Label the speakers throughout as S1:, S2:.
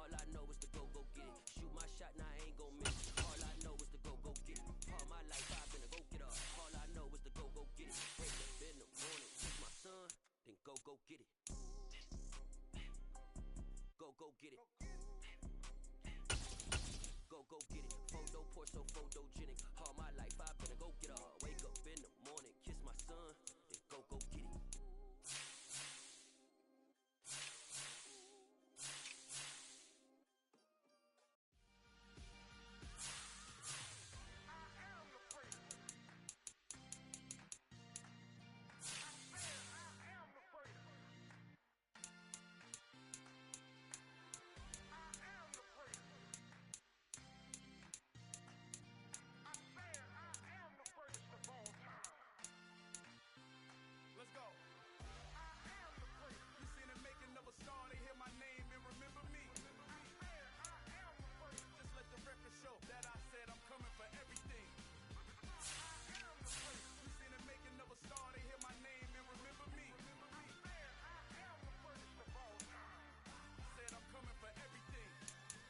S1: All I know is to go get it. Shoot my shot, now I ain't gon' miss. All I know is to go get it. All my life I've been a go get up. All I know is to go get it. Wake up in the morning, kiss my son, then go get it. Go get it. Go get it. Photo poor, so photogenic. All my life I've been a go get up. Wake up in the morning, kiss my son, then go get it.
S2: Let's go. I am the great. You seen the making of a star, they hear my name and remember me. I am the great. Just let the record show that I said I'm coming for everything. I am the great. You seen the making of a star, they hear my name and remember me. I am the greatest of all time. I said I'm coming for everything.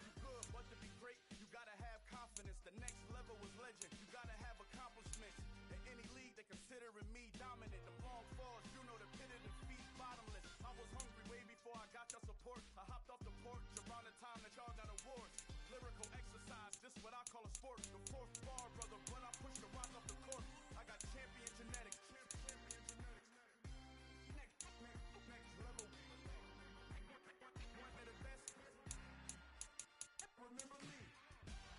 S2: You good, but to be great, you gotta have confidence. The next level was legend. You gotta have accomplishments. In any league, they considering me dominant. The long falls, you know the pit of defeat, bottomless. I was hungry way before I got your support. I hopped off the porch around the time that y'all got awards. Lyrical exercise, this what I call a sport. The fourth bar, brother, when I push the rock off the court. I got champion genetics. Next level. One of the best. Remember me.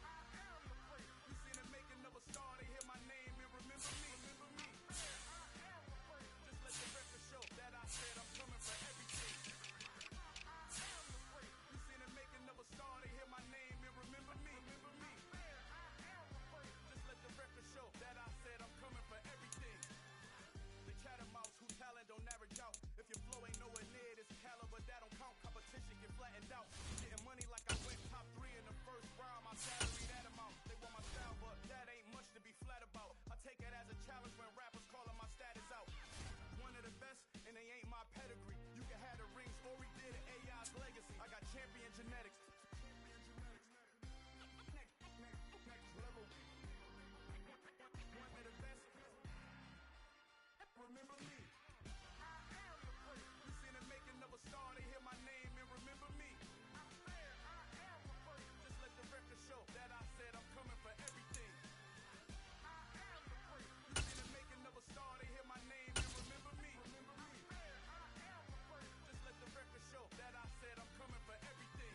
S2: I am the great. You seen the making of a star, they hear my name and remember me. Remember me. I am the great. Just let the record show that I said I'm coming for everything. I am the great. You seen the making of a star, they hear my name and remember me. Remember me. I am the great. Just let the record show that I said I'm coming for everything. The chattermouths who talent don't average out. If your flow ain't nowhere near this caliber, that don't count. Competition get flattened out. Getting money like I went top 3 in the first round. My salary that amount. They want my style, but that ain't much to be flat about. I take it as a challenge when rappers calling my status out. One of the best, and they ain't my pedigree. You can have the rings, or we did it. AI's legacy. I got champion genetics. Next level. One of the best. Remember me. I am the great. You seen the making of a star, they hear my name and remember me. I am the great. Just let the record show that I said I'm coming for everything. I am the great. You seen the making of a star, they hear my name and remember me. Remember me. I am the great. Just let the record show that I said I'm coming for everything.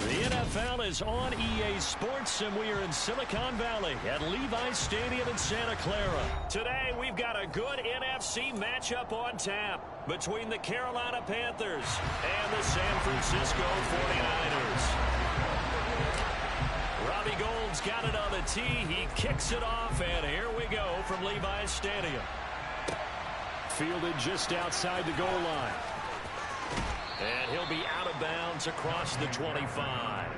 S3: The NFL is on EA Sports, and we are in Silicon Valley at Levi's Stadium in Santa Clara. Today, we've got a good NFC matchup on tap between the Carolina Panthers and the San Francisco 49ers. Robbie Gould's got it on the tee. He kicks it off, and here we go from Levi's Stadium. Fielded just outside the goal line. And he'll be out of bounds across the 25.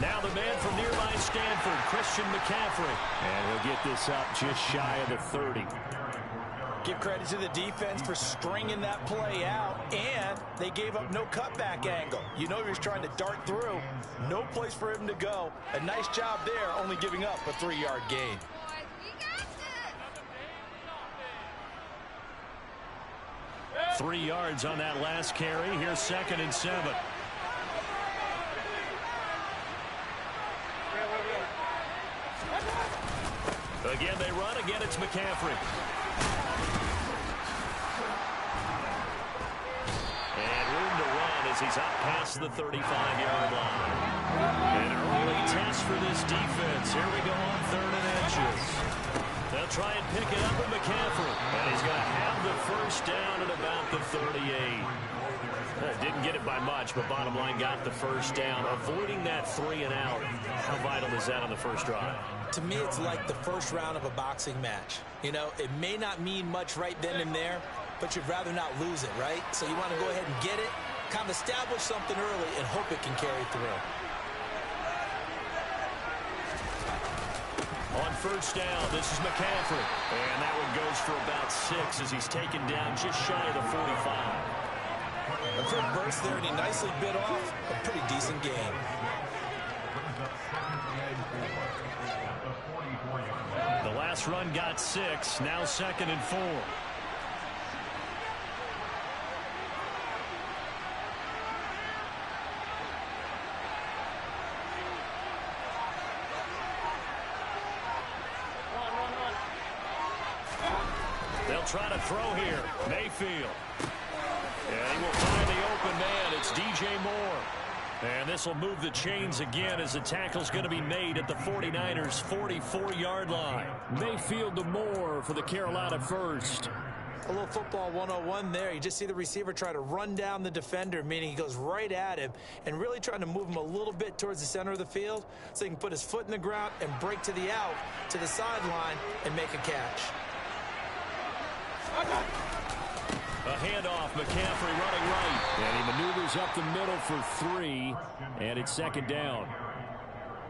S3: Now the man from nearby Stanford, Christian McCaffrey. And he'll get this up just shy of the 30.
S4: Give credit to the defense for stringing that play out, and they gave up no cutback angle. You know he was trying to dart through. No place for him to go. A nice job there, only giving up a 3-yard gain.
S3: 3 yards on that last carry. Here's 2nd and 7. Again, they run. Again, it's McCaffrey. And room to run as he's up past the 35-yard line. An early test for this defense. Here we go on 3rd and inches. They'll try and pick it up with McCaffrey. And he's going to have the first down at about the 38. Well, didn't get it by much, but bottom line got the first down. Avoiding that 3 and out. How vital is that on the first drive?
S4: To me, it's like the first round of a boxing match. You know, it may not mean much right then and there, but you'd rather not lose it, right? So you want to go ahead and get it, kind of establish something early, and hope it can carry through.
S3: On first down, this is McCaffrey. And that one goes for about 6 as he's taken down just shy of the 45.
S4: A quick burst there, and he nicely bit off a pretty decent game.
S3: The last run got 6, now 2nd and 4. They'll try to throw here. Mayfield. And he will find the open man. It's DJ Moore. And this will move the chains again as the tackle's going to be made at the 49ers' 44-yard line. Mayfield to Moore for the Carolina first.
S4: A little football 101 there. You just see the receiver try to run down the defender, meaning he goes right at him and really trying to move him a little bit towards the center of the field so he can put his foot in the ground and break to the out, to the sideline, and make a catch.
S3: A handoff, McCaffrey running right. And he maneuvers up the middle for 3, and it's 2nd down.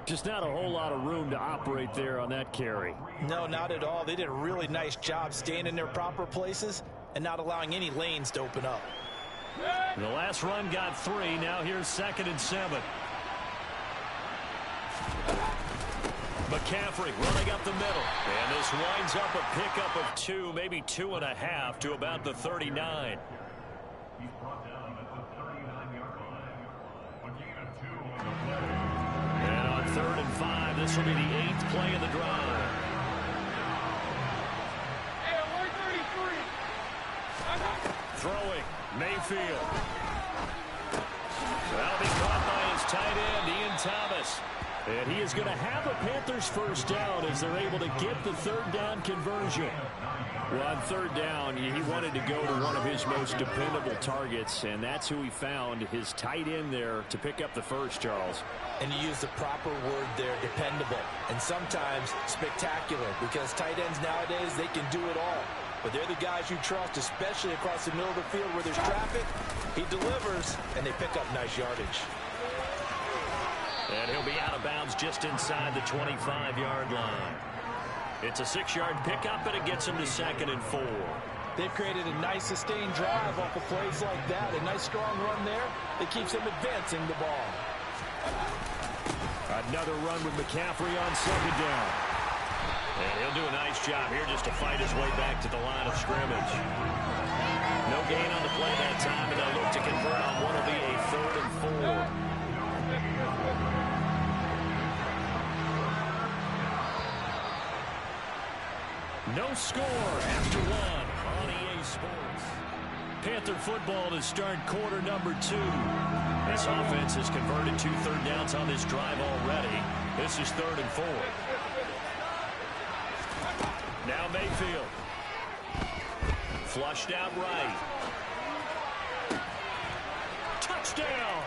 S3: Just not a whole lot of room to operate there on that carry.
S4: No, not at all. They did a really nice job staying in their proper places and not allowing any lanes to open up.
S3: The last run got 3. Now here's 2nd and 7. McCaffrey running up the middle. And this winds up a pickup of 2, maybe 2.5 to about the 39. And on 3rd and 5, this will be the 8th play of the drive. Throwing, Mayfield. That'll be caught by his tight end, Ian Thomas. And he is going to have the Panthers first down as they're able to get the 3rd down conversion. Well, on 3rd down, he wanted to go to one of his most dependable targets, and that's who he found, his tight end there, to pick up the first, Charles.
S4: And you use the proper word there, dependable, and sometimes spectacular, because tight ends nowadays, they can do it all. But they're the guys you trust, especially across the middle of the field where there's traffic. He delivers, and they pick up nice yardage.
S3: And he'll be out of bounds just inside the 25-yard line. It's a 6-yard pickup, and it gets him to 2nd and 4.
S4: They've created a nice sustained drive off of plays like that. A nice strong run there that keeps them advancing the ball.
S3: Another run with McCaffrey on 2nd down. And he'll do a nice job here just to fight his way back to the line of scrimmage. No gain on the play that time, and they'll look to convert on what will be a 3rd and 4. No score after 1 on EA Sports. Panther football to start quarter number 2. This offense has converted 2 third downs on this drive already. This is 3rd and 4. Now Mayfield. Flushed out right. Touchdown!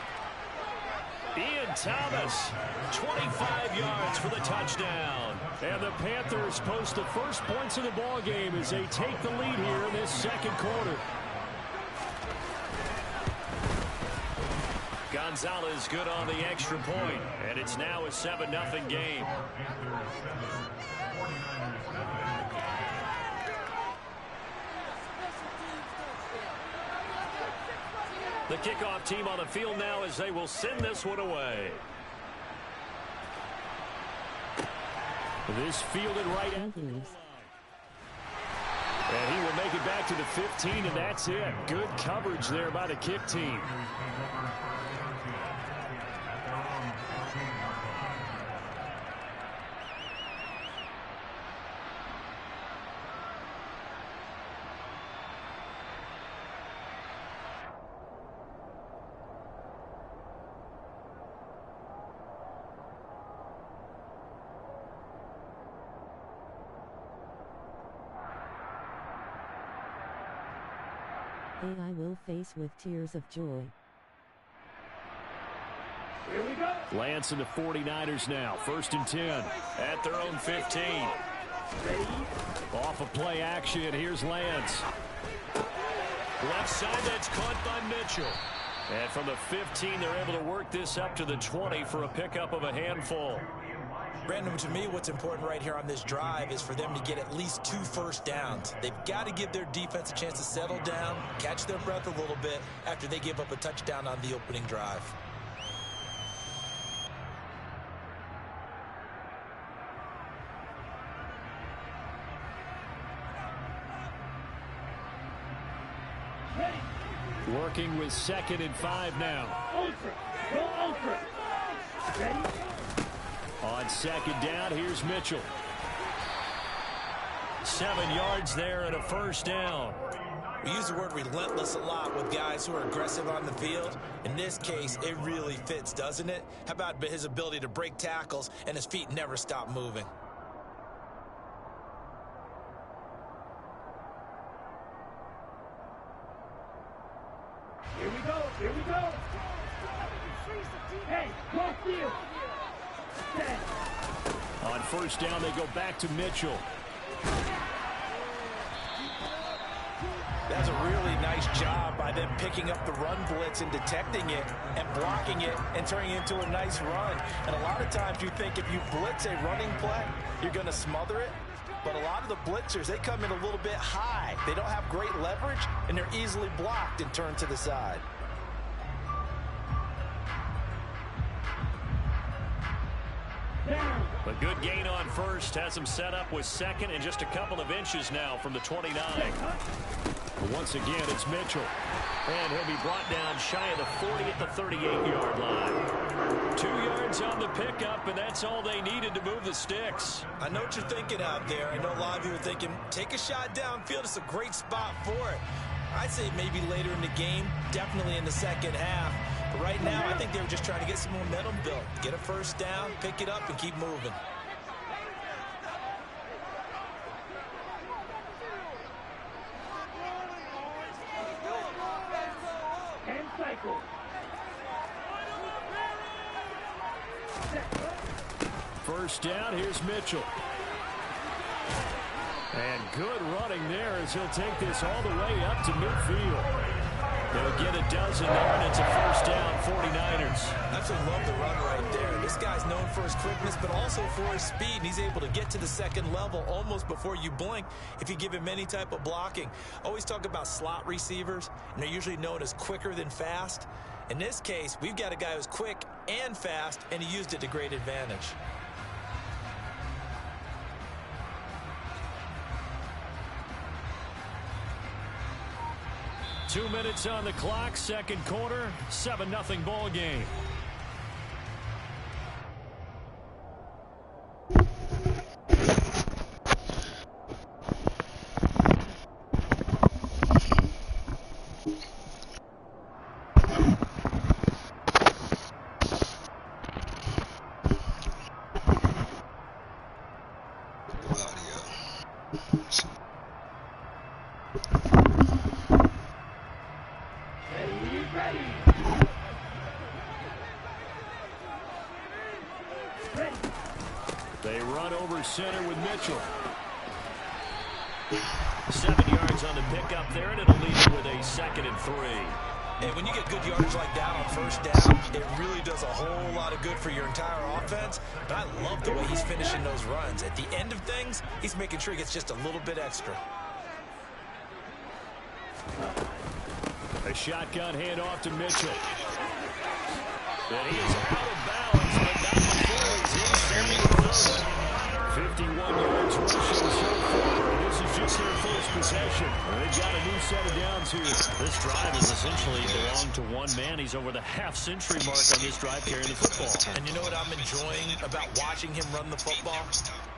S3: Ian Thomas, 25 yards for the touchdown. And the Panthers post the first points of the ball game as they take the lead here in this 2nd quarter. Gonzalez good on the extra point, and it's now a 7-0 game. The kickoff team on the field now as they will send this one away. This fielded right at the goal line. And he will make it back to the 15, and that's it. Good coverage there by the kick team.
S5: I will face with tears of joy.
S3: Here we go. Lance and the 49ers now. 1st and 10 at their own 15. Off of play action. Here's Lance. Left side, that's caught by Mitchell. And from the 15, they're able to work this up to the 20 for a pickup of a handful.
S4: Brandon, to me, what's important right here on this drive is for them to get at least 2 first downs. They've got to give their defense a chance to settle down, catch their breath a little bit after they give up a touchdown on the opening drive.
S3: Working with 2nd and 5 now.
S6: Ultra. Go ultra. Ready?
S3: On 2nd down, here's Mitchell. 7 yards there and a 1st down.
S4: We use the word relentless a lot with guys who are aggressive on the field. In this case, it really fits, doesn't it? How about his ability to break tackles and his feet never stop moving?
S6: Here we go. Here we go. Hey, cross field. Set.
S3: On 1st down, they go back to Mitchell.
S4: That's a really nice job by them picking up the run blitz and detecting it and blocking it and turning it into a nice run. And a lot of times you think if you blitz a running play, you're going to smother it. But a lot of the blitzers, they come in a little bit high. They don't have great leverage, and they're easily blocked and turned to the side.
S3: A good gain on 1st. Has him set up with 2nd and just a couple of inches now from the 29. But once again, it's Mitchell. And he'll be brought down shy of the 40 at the 38-yard line. 2 yards on the pickup, and that's all they needed to move the sticks.
S4: I know what you're thinking out there. I know a lot of you are thinking, take a shot downfield. It's a great spot for it. I'd say maybe later in the game, definitely in the second half. But right now, I think they were just trying to get some momentum built. Get a 1st down, pick it up, and keep moving.
S6: And cycle.
S3: 1st down, here's Mitchell. And good running there as he'll take this all the way up to midfield. They'll get a dozen there, and it's a 1st down, 49ers.
S4: Absolutely love the run right there. This guy's known for his quickness, but also for his speed. And he's able to get to the 2nd level almost before you blink if you give him any type of blocking. Always talk about slot receivers, and they're usually known as quicker than fast. In this case, we've got a guy who's quick and fast, and he used it to great advantage.
S3: Two minutes on the clock, 2nd quarter, 7-0 ball game. They run over center with Mitchell. 7 yards on the pickup there, and it'll lead you with a 2nd and 3.
S4: And when you get good yardage like that on 1st down, it really does a whole lot of good for your entire offense. But I love the way he's finishing those runs. At the end of things, he's making sure he gets just a little bit extra.
S3: A shotgun handoff to Mitchell. And he is out of bounds, but not before he's in the 51 yards rushing so far. This is just their 1st possession. They've got a new set of downs here. This drive has essentially belonged to one man. He's over the half-century mark on this drive carrying the football.
S4: And you know what I'm enjoying about watching him run the football?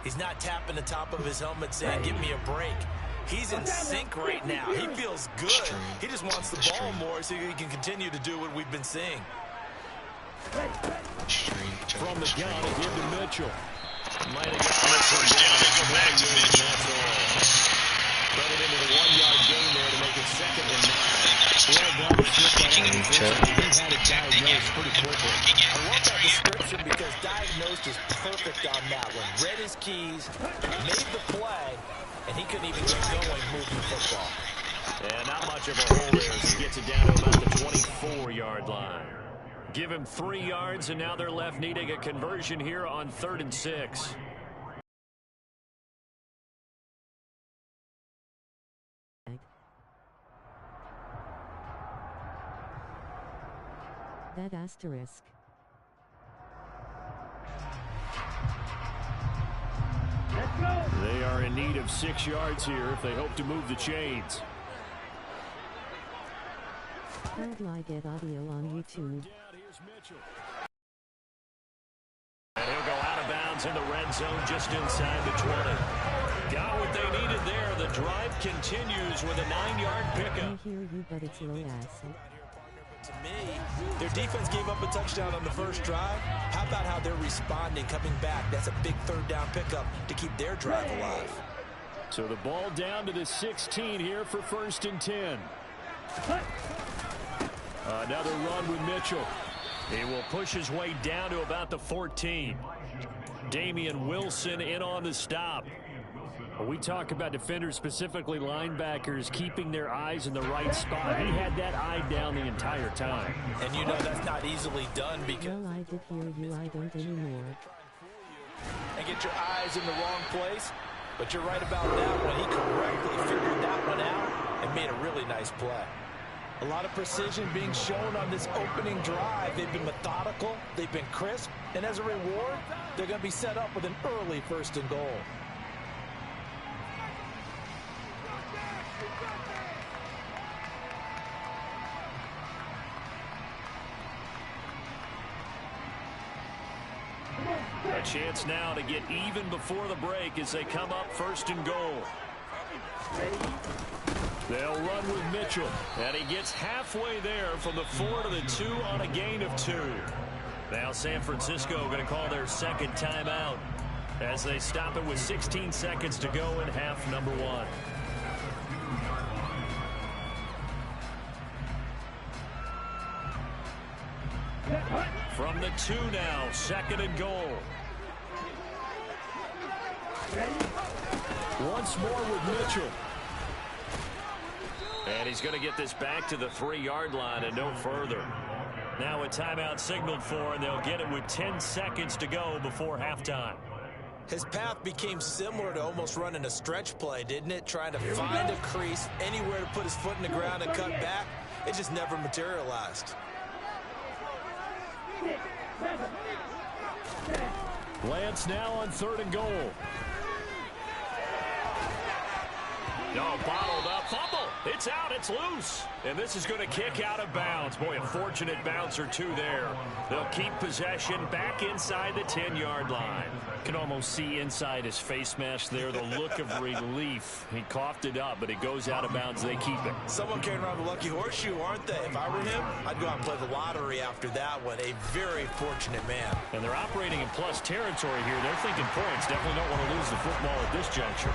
S4: He's not tapping the top of his helmet saying, give me a break. He's in sync right now. He feels good. He just wants the ball more so he can continue to do what we've been seeing.
S3: From the gun, they give to Mitchell. Might have got this one down. It's 20 yards, that's all. Put it into the 1-yard gain there to make it 2nd and 9. Well done to flip that out. He had it diagnosed pretty quickly.
S4: I love that description because diagnosed is perfect on that one. Read his keys, made the play, and he couldn't even get going moving the football.
S3: And not much of a hole there as he gets it down to about the 24-yard line. Give him 3 yards, and now they're left needing a conversion here on 3rd and 6.
S5: That asterisk.
S6: Let's go.
S3: They are in need of 6 yards here if they hope to move the chains.
S5: How do I get audio on YouTube?
S3: And he'll go out of bounds in the red zone just inside the 20. Got what they needed there. The drive continues with a 9-yard
S5: I
S3: pickup.
S5: hear you, but it's low acid.
S4: To me, their defense gave up a touchdown on the first drive. How about how they're responding, coming back? That's a big 3rd down pickup to keep their drive alive.
S3: So the ball down to the 16 here for 1st and 10. Another run with Mitchell. He will push his way down to about the 14. Damian Wilson in on the stop. We talk about defenders, specifically linebackers, keeping their eyes in the right spot. He had that eye down the entire time.
S4: And you know that's not easily done because...
S5: Well, I did hear you, I don't anymore.
S4: And get your eyes in the wrong place. But you're right about that one. He correctly figured that one out and made a really nice play. A lot of precision being shown on this opening drive. They've been methodical. They've been crisp. And as a reward, they're going to be set up with an early 1st and goal.
S3: A chance now to get even before the break as they come up 1st and goal. They'll run with Mitchell, and he gets halfway there from the 4 to the 2 on a gain of 2. Now San Francisco going to call their 2nd timeout as they stop it with 16 seconds to go in half number 1. From the 2 now, 2nd and goal. Once more with Mitchell. And he's going to get this back to the 3-yard line and no further. Now a timeout signaled for, and they'll get it with 10 seconds to go before halftime.
S4: His path became similar to almost running a stretch play, didn't it? Trying to find a crease, anywhere to put his foot in the ground and cut back. It just never materialized.
S3: Lance now on 3rd and goal. No, bottled up. Fumble. It's out. It's loose. And this is going to kick out of bounds. Boy, a fortunate bounce or two there. They'll keep possession back inside the 10-yard line. Can almost see inside his face mask there the look of relief. He coughed it up, but it goes out of bounds. They keep it.
S4: Someone carrying around the lucky horseshoe, aren't they? If I were him, I'd go out and play the lottery after that one. A very fortunate man.
S3: And they're operating in plus territory here. They're thinking points. Definitely don't want to lose the football at this juncture.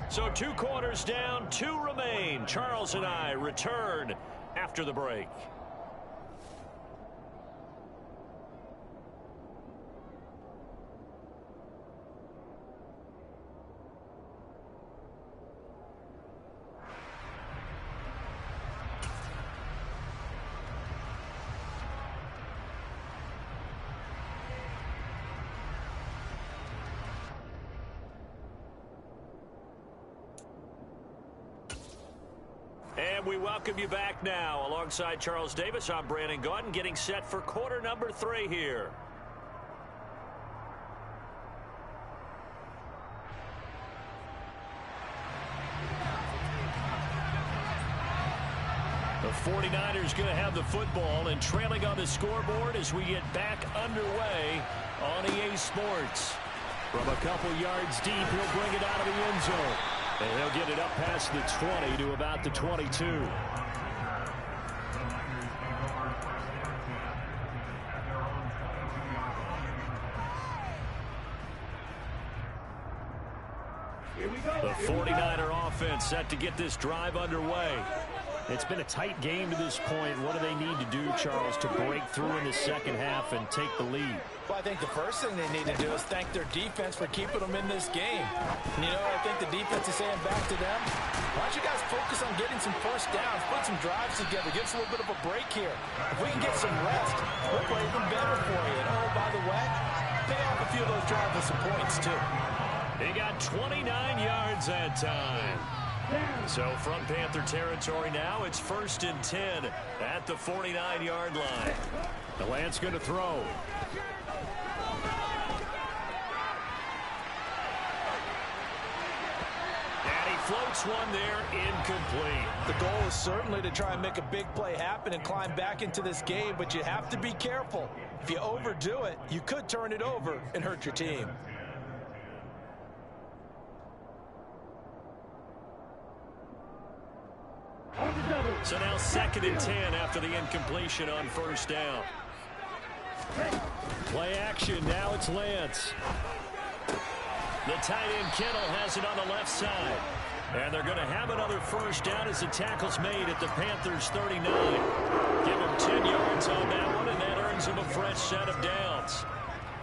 S3: So 2 quarters down, 2 remain. Charles and I return after the break. And we welcome you back now. Alongside Charles Davis, I'm Brandon Gaudin, getting set for quarter number 3 here. The 49ers going to have the football and trailing on the scoreboard as we get back underway on EA Sports. From a couple yards deep, he'll bring it out of the end zone. And he'll get it up past the 20 to about the 22. The 49er offense set to get this drive underway.
S7: It's been a tight game to this point. What do they need to do, Charles, to break through in the second half and take the lead?
S4: Well, I think the first thing they need to do is thank their defense for keeping them in this game. And, you know, I think the defense is saying back to them, why don't you guys focus on getting some first downs, put some drives together, give us a little bit of a break here. If we can get some rest, we'll play even better for you. And, oh, by the way, pay off a few of those drives with some points, too.
S3: He got 29 yards that time. So from Panther territory now, it's 1st and 10 at the 49-yard line.
S7: The Lance going to throw.
S3: And he floats one there, incomplete.
S4: The goal is certainly to try and make a big play happen and climb back into this game, but you have to be careful. If you overdo it, you could turn it over and hurt your team.
S3: So now 2nd and 10 after the incompletion on 1st down.
S7: Play action. Now it's Lance.
S3: The tight end Kittle has it on the left side. And they're going to have another 1st down as the tackle's made at the Panthers' 39. Give him 10 yards on that one, and that earns him a fresh set of downs.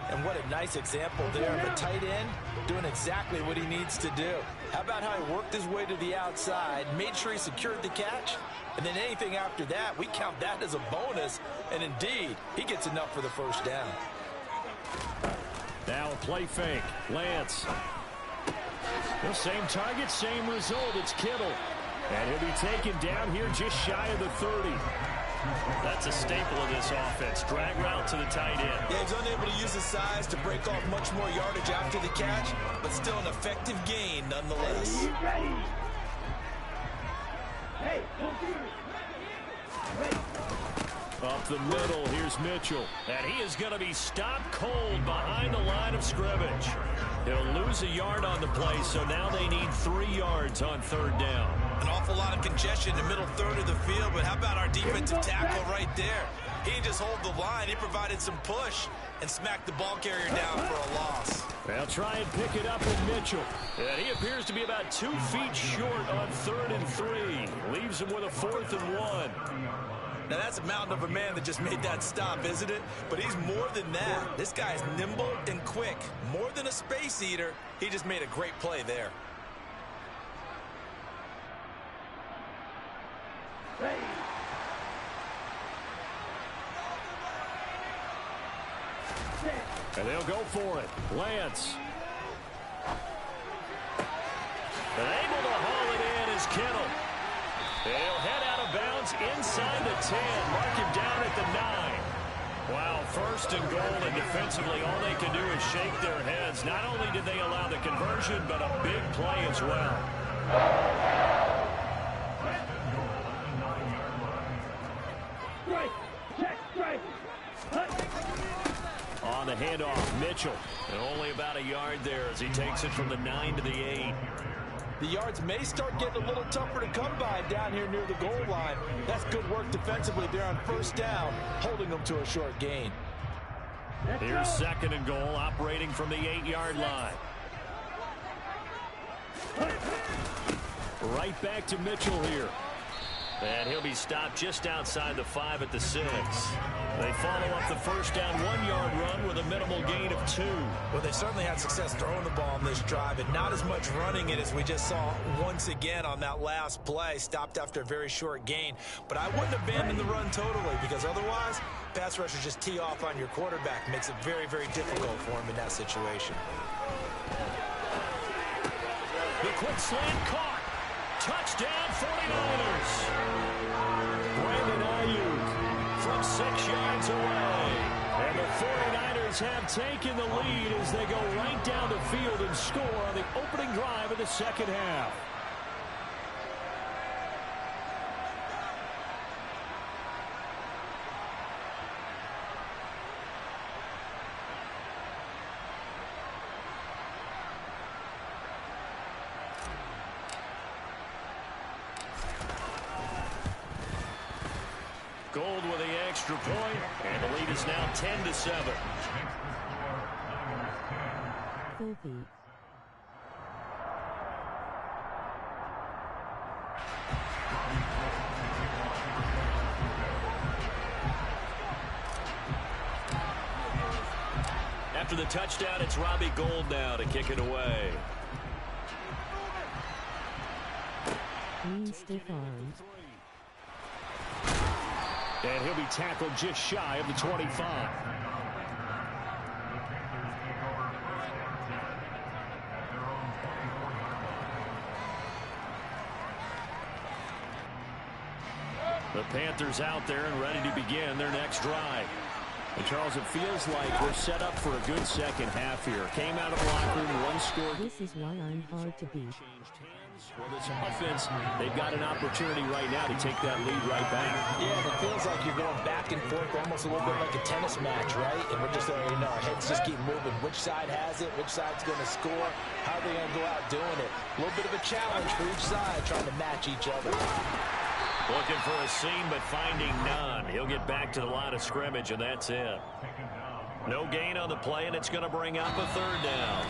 S4: And what a nice example there of a tight end doing exactly what he needs to do. How about how he worked his way to the outside, made sure he secured the catch, and then anything after that, we count that as a bonus. And indeed, he gets enough for the 1st down.
S7: Now a play fake. Lance.
S3: The same target, same result. It's Kittle. And he'll be taken down here just shy of the 30. That's a staple of this offense. Drag route to the tight end.
S4: Yeah, he's unable to use his size to break off much more yardage after the catch, but still an effective gain nonetheless.
S3: Up the middle, here's Mitchell. And he is going to be stopped cold behind the line of scrimmage. He'll lose a yard on the play, so now they need 3 yards on 3rd down.
S4: An awful lot of congestion in the middle third of the field, but how about our defensive tackle right there? He didn't just hold the line, he provided some push and smacked the ball carrier down for a loss.
S3: They'll try and pick it up with Mitchell. And he appears to be about 2 feet short on 3rd and 3. Leaves him with a 4th and 1.
S4: Now, that's a mountain of a man that just made that stop, isn't it? But he's more than that. This guy is nimble and quick. More than a space eater, he just made a great play there.
S3: And they'll go for it. Lance. And able to haul it in is Kittle. He'll head out of bounds inside the 10. Mark him down at the 9. Wow, 1st and goal, and defensively all they can do is shake their heads. Not only did they allow the conversion, but a big play as well. On the handoff, Mitchell. And only about a yard there as he takes it from the 9 to the 8.
S4: The yards may start getting a little tougher to come by down here near the goal line. That's good work defensively there on 1st down, holding them to a short gain.
S3: Here's 2nd and goal, operating from the 8-yard line. Right back to Mitchell here. And he'll be stopped just outside the 5 at the 6. They follow up the 1st down 1-yard run with a minimal gain of 2.
S4: Well, they certainly had success throwing the ball on this drive, and not as much running it as we just saw once again on that last play, stopped after a very short gain. But I wouldn't abandon the run totally, because otherwise, pass rushers just tee off on your quarterback. Makes it very, very difficult for him in that situation.
S3: The quick slant caught. Touchdown 49ers. Brandon Ayuk from 6 yards away. And the 49ers have taken the lead as they go right down the field and score on the opening drive of the 2nd half. Gold with the extra point, and the lead is now 10-7.
S5: Filthy.
S3: After the touchdown, it's Robbie Gould now to kick it away.
S5: Clean stiff arm.
S3: And he'll be tackled just shy of the 25. The Panthers out there and ready to begin their next drive. And Charles, it feels like we're set up for a good second half here. Came out of the locker room, one score.
S5: This is why I'm hard to beat.
S3: Well, this offense, they've got an opportunity right now to take that lead right back.
S4: Yeah, and it feels like you're going back and forth, almost a little bit like a tennis match, right? And we're just, our heads just keep moving. Which side has it? Which side's going to score? How are they going to go out doing it? A little bit of a challenge for each side, trying to match each other.
S3: Looking for a seam, but finding none. He'll get back to the line of scrimmage, and that's it. No gain on the play, and it's going to bring up a third down.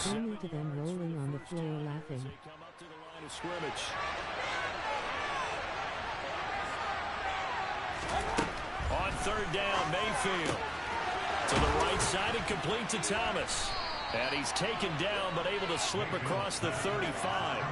S5: Only to them rolling on the floor laughing.
S3: Come up to the line of scrimmage. On third down, Mayfield. To the right side and complete to Thomas. And he's taken down but able to slip across the 35.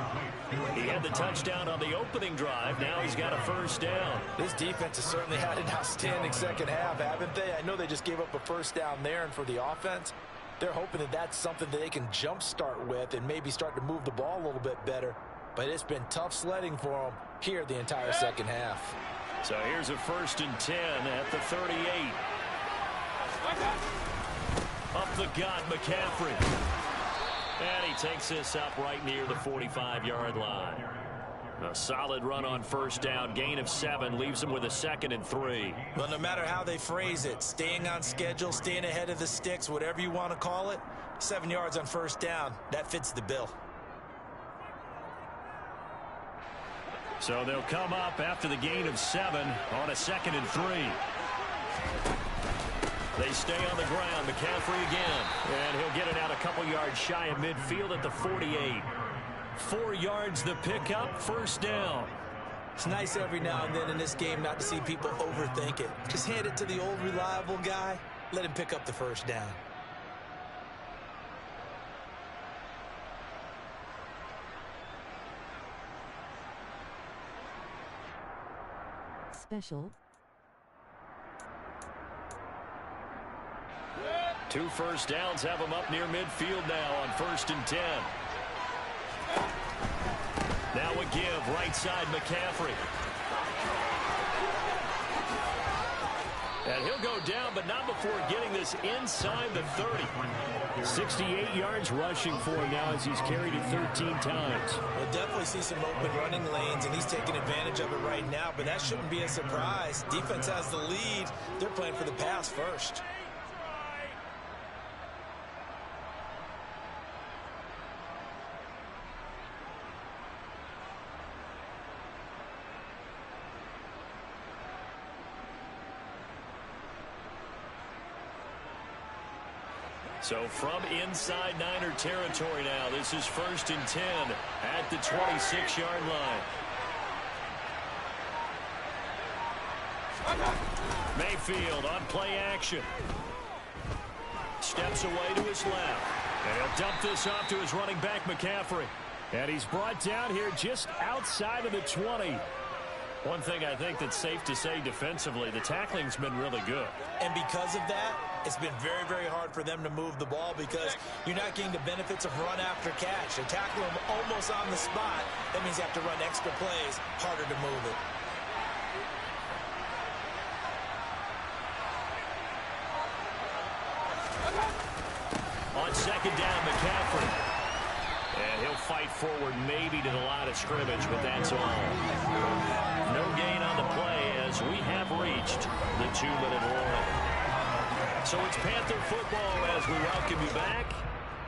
S3: He had the touchdown on the opening drive. Now he's got a first down.
S4: This defense has certainly had an outstanding second half, haven't they? I know they just gave up a first down there, and for the offense, they're hoping that that's something that they can jumpstart with and maybe start to move the ball a little bit better. But it's been tough sledding for them here the entire second half.
S3: So here's a 1st and 10 at the 38. Up the gut, McCaffrey. And he takes this up right near the 45-yard line. A solid run on first down. Gain of 7 leaves him with a 2nd and 3.
S4: Well, no matter how they phrase it, staying on schedule, staying ahead of the sticks, whatever you want to call it, 7 yards on first down, that fits the bill.
S3: So they'll come up after the gain of 7 on a 2nd and 3. They stay on the ground. McCaffrey again. And he'll get it out a couple yards shy of midfield at the 48. 4 yards the pickup, first down.
S4: It's nice every now and then in this game not to see people overthink it. Just hand it to the old reliable guy. Let him pick up the first down.
S5: Special.
S3: 2 first downs have him up near midfield now on 1st and 10. Now a give, right side, McCaffrey. And he'll go down, but not before getting this inside the 30. 68 yards rushing for him now as he's carried it 13 times.
S4: We'll definitely see some open running lanes, and he's taking advantage of it right now, but that shouldn't be a surprise. Defense has the lead. They're playing for the pass first.
S3: So from inside Niner territory now, this is 1st and 10 at the 26-yard line. Mayfield on play action. Steps away to his left. And he'll dump this off to his running back, McCaffrey. And he's brought down here just outside of the 20. One thing I think that's safe to say defensively, the tackling's been really good.
S4: And because of that, it's been very, very hard for them to move the ball because you're not getting the benefits of run after catch. They tackle them almost on the spot. That means you have to run extra plays, harder to move it.
S3: On 2nd down, McCaffrey. And he'll fight forward maybe to the line of scrimmage, but that's all. No gain on the play as we have reached the 2-minute line. So it's Panther football as we welcome you back.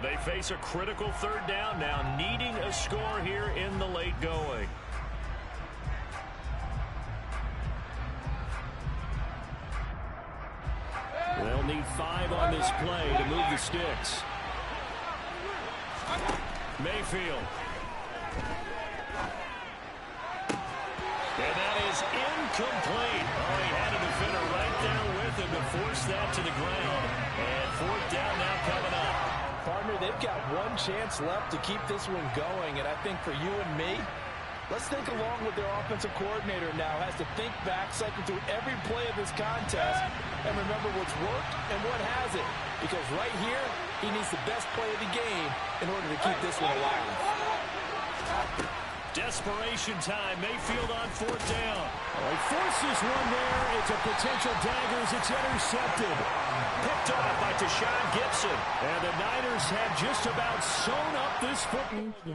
S3: They face a critical 3rd down now, needing a score here in the late going. They'll need 5 on this play to move the sticks. Mayfield. And that is incomplete. Oh, he had a defender right there with him to force that to the ground. And fourth down now coming up.
S4: Partner, they've got one chance left to keep this one going, and I think for you and me, let's think along with their offensive coordinator now. Has to think back, cycle through every play of this contest, and remember what's worked and what hasn't. Because right here, he needs the best play of the game in order to keep this one alive.
S3: Desperation time. Mayfield on fourth down.
S7: He forces one there. It's a potential dagger as it's intercepted.
S3: Picked off by Tashawn Gibson.
S7: And the Niners have just about sewn up this football.
S5: Thank you.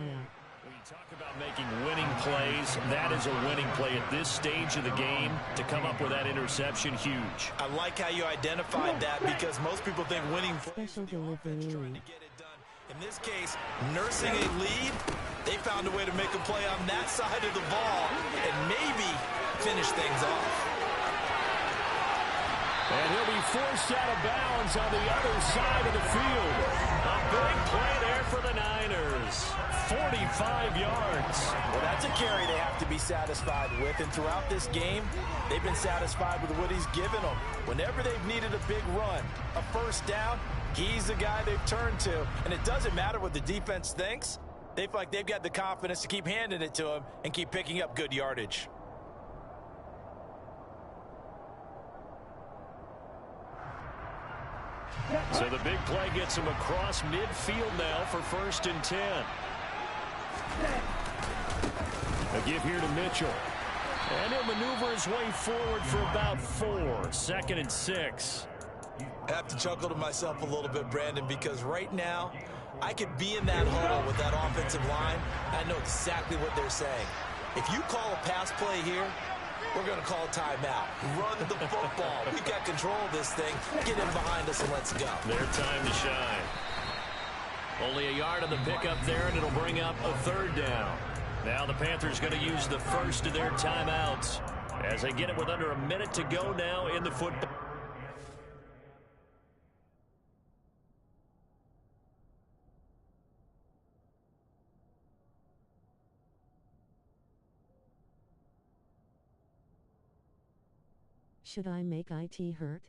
S3: When you talk about making winning plays, that is a winning play at this stage of the game. To come up with that interception, huge.
S4: I like how you identified that because most people think winning
S5: Special delivery.
S4: In this case, nursing a lead, they found a way to make a play on that side of the ball and maybe finish things off.
S7: And he'll be forced out of bounds on the other side of the field.
S3: A big play there for the Niners. 45 yards.
S4: Well, that's a carry they have to be satisfied with. And throughout this game, they've been satisfied with what he's given them. Whenever they've needed a big run, a first down, he's the guy they've turned to. And it doesn't matter what the defense thinks. They feel like they've got the confidence to keep handing it to him and keep picking up good yardage.
S3: So the big play gets him across midfield now for 1st and 10.
S7: A give here to Mitchell.
S3: And he'll maneuver his way forward for about 4. 2nd and 6.
S4: I have to chuckle to myself a little bit, Brandon, because right now I could be in that huddle with that offensive line. I know exactly what they're saying. If you call a pass play here, we're going to call a timeout. Run the football. We've got control of this thing. Get in behind us and let's go.
S3: Their time to shine. Only a yard on the pickup there, and it'll bring up a 3rd down. Now the Panthers going to use the first of their timeouts as they get it with under a minute to go now in the football.
S5: Should I make IT hurt?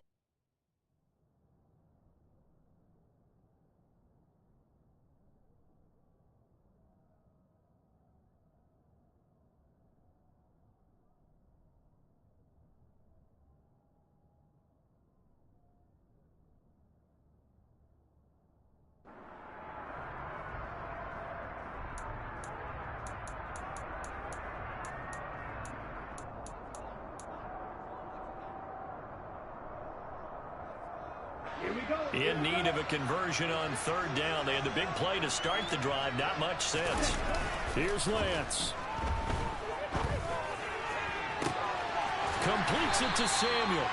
S3: In need of a conversion on 3rd down. They had the big play to start the drive. Not much sense.
S7: Here's Lance.
S3: Completes it to Samuel.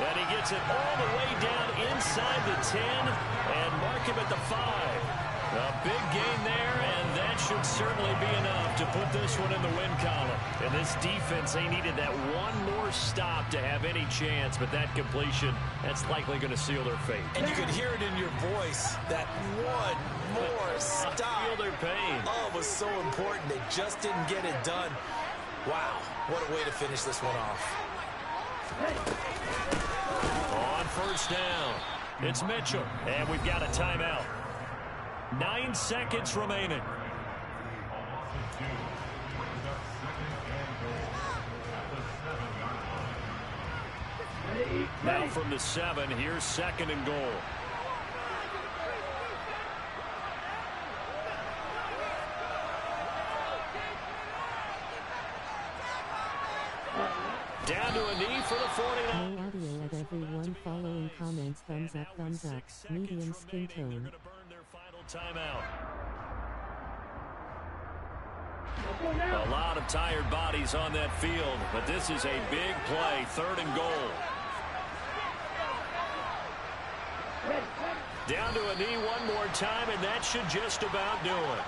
S3: And he gets it all the way down inside the 10 and mark him at the 5. A big gain there, and that should certainly be enough to put this one in the win column. And this defense, they needed that one more stop to have any chance, but that completion, that's likely going to seal their fate.
S4: And you could hear it in your voice, that one more stop.
S3: Feel their pain.
S4: Oh, it was so important. They just didn't get it done. Wow, what a way to finish this one off.
S3: On 1st down, it's Mitchell, and we've got a timeout. 9 seconds remaining. Now from the 7, here's 2nd and goal. Down to a knee for the 49.
S5: No audio at everyone. Following comments. Thumbs up, thumbs up. Medium skin tone.
S3: Timeout. A lot of tired bodies on that field, but this is a big play. 3rd and goal. Down to a knee one more time, and that should just about do it.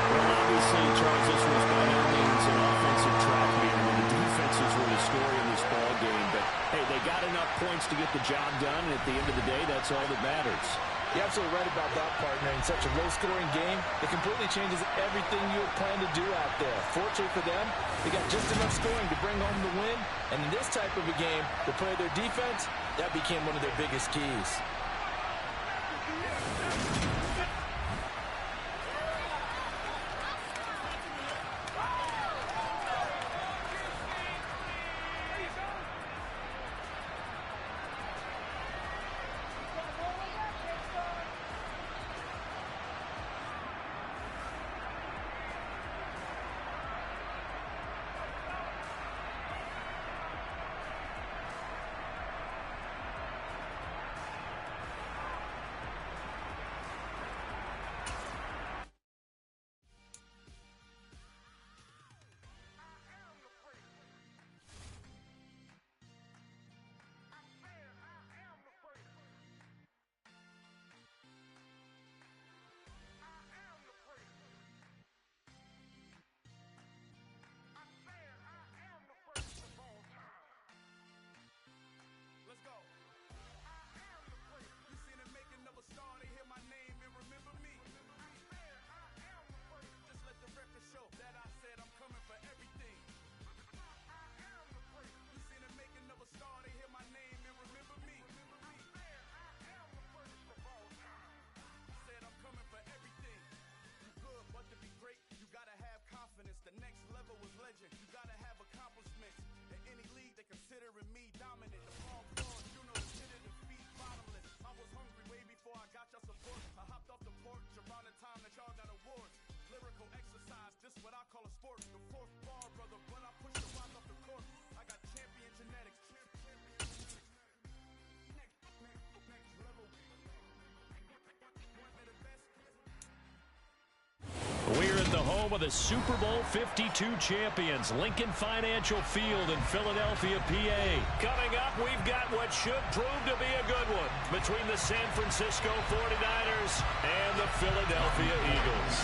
S7: Well, obviously, Charles, this was by no means an offensive track meet when the defenses were the story in this ball game. But, hey, they got enough points to get the job done, and at the end of the day, that's all that matters.
S4: You're absolutely right about that, partner. In such a low-scoring game, it completely changes everything you had planned to do out there. Fortunately for them, they got just enough scoring to bring home the win. And in this type of a game, to play their defense, that became one of their biggest keys.
S3: We're at the home of the Super Bowl 52 champions, Lincoln Financial Field in Philadelphia, PA. Coming up, we've got what should prove to be a good one between the San Francisco 49ers and the Philadelphia Eagles.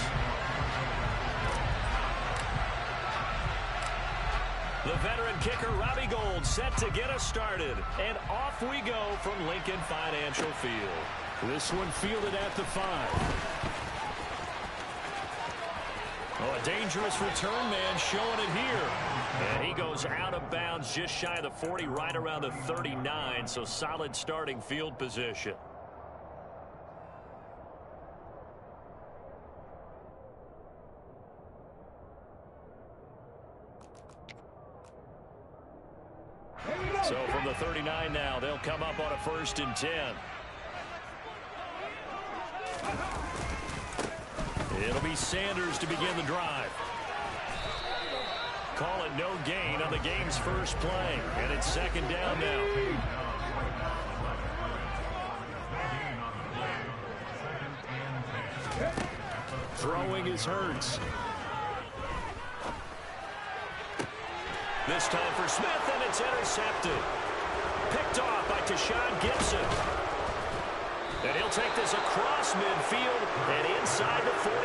S3: The veteran kicker, Robbie Gould, set to get us started. And off we go from Lincoln Financial Field. This one fielded at the 5. Oh, a dangerous return man showing it here. And he goes out of bounds just shy of the 40, right around the 39, so solid starting field position. So from the 39 now, they'll come up on a 1st and 10. It'll be Sanders to begin the drive. Call it no gain on the game's first play. And it's 2nd down now. Throwing is Hurts. This time for Smith, and it's intercepted. Picked off by Tashawn Gibson. And he'll take this across midfield and inside the 45.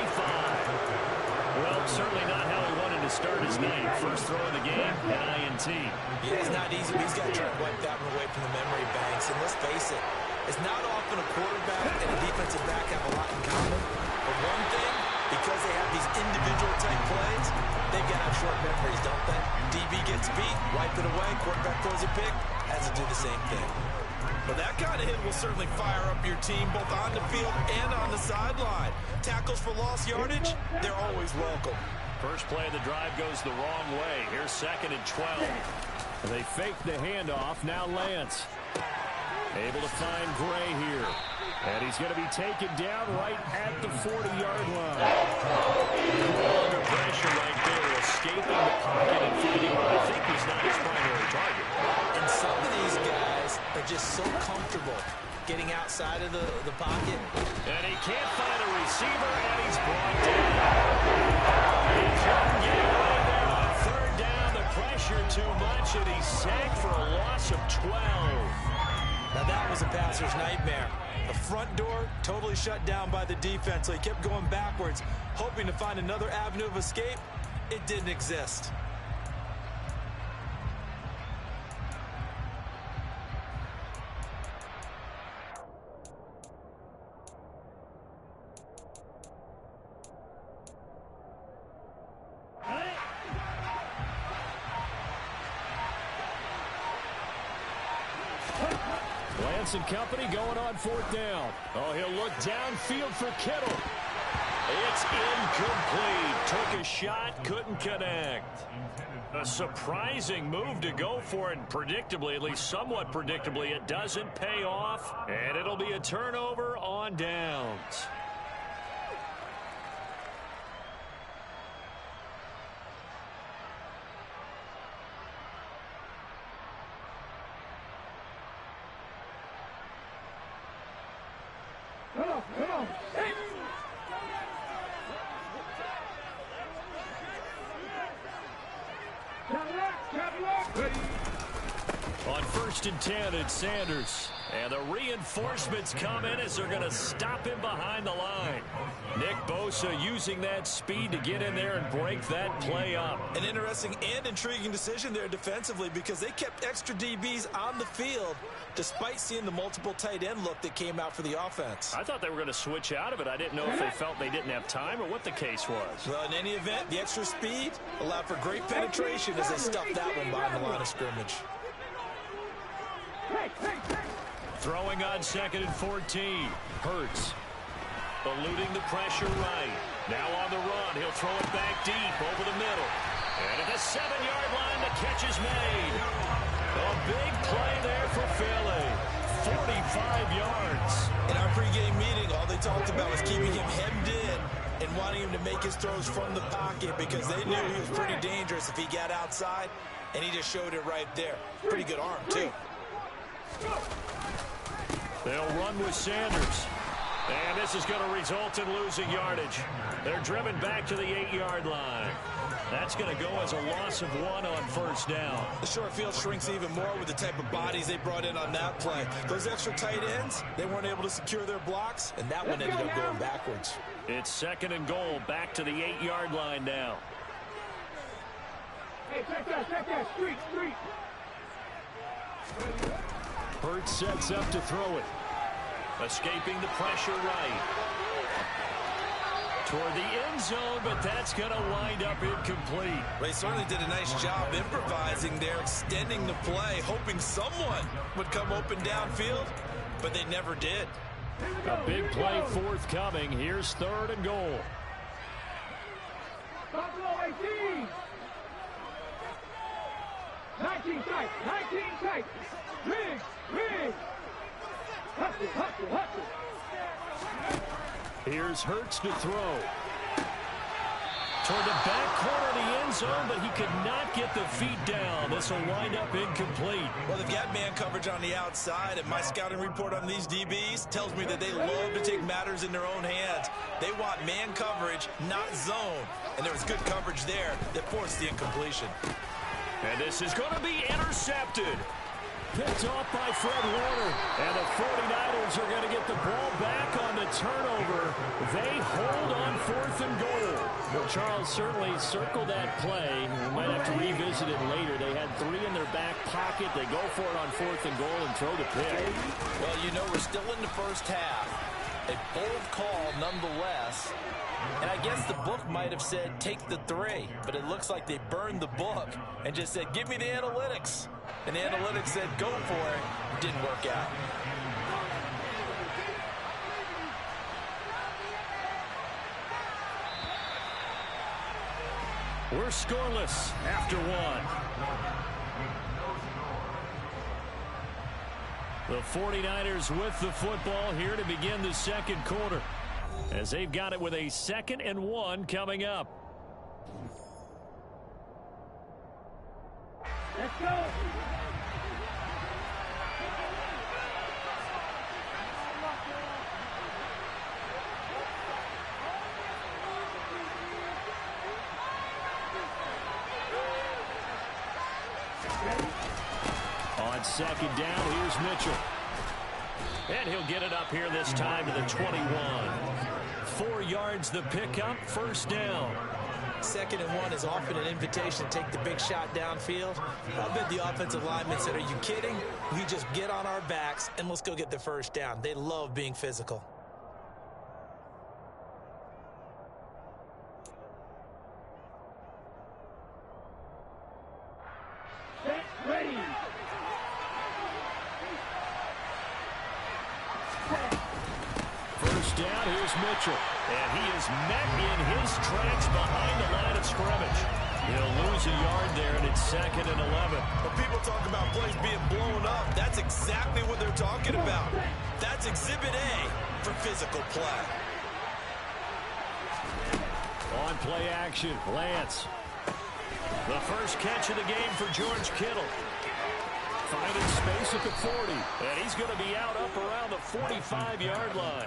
S3: Well, certainly not how he wanted to start his night. First throw of the game, an INT.
S4: Yeah, it's not easy, but he's got to try to wipe that one away from the memory banks. And let's face it, it's not often a quarterback and a defensive back have a lot in common. But one thing, because they have these individual type plays, they've got to have short memories, don't they? DB gets beat, wipe it away, quarterback throws a pick, has to do the same thing. Well, that kind of hit will certainly fire up your team both on the field and on the sideline. Tackles for lost yardage, they're always welcome.
S3: First play of the drive goes the wrong way. Here's 2nd and 12. They fake the handoff. Now Lance. Able to find Gray here. And he's going to be taken down right at the 40-yard line. Under pressure right there, escaping the pocket and finding what I think was not his primary target.
S4: And some of these guys are just so comfortable getting outside of the pocket.
S3: And he can't find a receiver, and he's brought down. He couldn't get away there on 3rd down. The pressure too much, and he's sacked for a loss of 12.
S4: Now that was a passer's nightmare. The front door totally shut down by the defense, so he kept going backwards, hoping to find another avenue of escape. It didn't exist.
S3: Wentz and company going on 4th down. Oh, he'll look downfield for Kittle. It's incomplete. Took a shot, couldn't connect. A surprising move to go for it. Predictably, at least somewhat predictably, it doesn't pay off. And it'll be a turnover on downs.
S6: Come on. Hey.
S3: On 1st and 10, it's Sanders. And the reinforcements come in as they're going to stop him behind the line. Nick Bosa using that speed to get in there and break that play up.
S4: An interesting and intriguing decision there defensively because they kept extra DBs on the field despite seeing the multiple tight end look that came out for the offense.
S3: I thought they were going to switch out of it. I didn't know if they felt they didn't have time or what the case was.
S4: Well, in any event, the extra speed allowed for great penetration as they stuffed that one behind the line of scrimmage.
S3: Throwing on 2nd and 14. Hurts. Eluding the pressure right. Now on the run. He'll throw it back deep over the middle. And at the 7-yard line, the catch is made. A big play there for Philly. 45 yards.
S4: In our pregame meeting, all they talked about was keeping him hemmed in and wanting him to make his throws from the pocket because they knew he was pretty dangerous if he got outside, and he just showed it right there. Pretty good arm, too.
S3: They'll run with Sanders. And this is going to result in losing yardage. They're driven back to the 8-yard line. That's going to go as a loss of 1 on 1st down.
S4: The short field shrinks even more with the type of bodies they brought in on that play. Those extra tight ends, they weren't able to secure their blocks, and that one ended up going backwards.
S3: It's 2nd and goal, back to the 8-yard line now.
S6: Hey, check that, street.
S3: Hurts sets up to throw it. Escaping the pressure right. Toward the end zone, but that's going to wind up incomplete.
S4: They certainly did a nice job improvising there, extending the play, hoping someone would come open downfield, but they never did.
S3: A big play forthcoming. Here's 3rd and goal.
S6: Buffalo 18. 19 tight. Rig. Hustle.
S3: Here's Hurts to throw. Toward the back corner of the end zone, but he could not get the feet down. This will wind up incomplete.
S4: Well, they've got man coverage on the outside, and my scouting report on these DBs tells me that they love to take matters in their own hands. They want man coverage, not zone. And there was good coverage there that forced the incompletion.
S3: And this is going to be intercepted. Picked off by Fred Warner. And the 49ers are going to get the ball back on the turnover. They hold on 4th and goal. Well, Charles certainly circled that play. We might have to revisit it later. They had 3 in their back pocket. They go for it on 4th and goal and throw the pick.
S4: Well, you know, we're still in the first half. A bold call nonetheless. And I guess the book might have said take the 3, but it looks like they burned the book and just said give me the analytics. And the analytics said go for it. It didn't work out.
S3: We're scoreless after 1. The 49ers with the football here to begin the 2nd quarter, as they've got it with a 2nd and 1 coming up.
S6: Let's go.
S3: On 2nd down, here's Mitchell. And he'll get it up here this time to the 21. 4 yards the pickup, 1st down.
S4: 2nd and 1 is often an invitation to take the big shot downfield. I bet the offensive linemen said, are you kidding? We just get on our backs and let's go get the 1st down. They love being physical.
S6: Ready.
S3: first down. Here's Mitchell. And he is met in his tracks behind the line of scrimmage. He'll lose a yard there, and it's 2nd and 11.
S4: When people talk about plays being blown up, that's exactly what they're talking about. That's Exhibit A for physical play.
S3: On play action, Lance. The first catch of the game for George Kittle. Finding space at the 40, and he's going to be out up around the 45-yard line.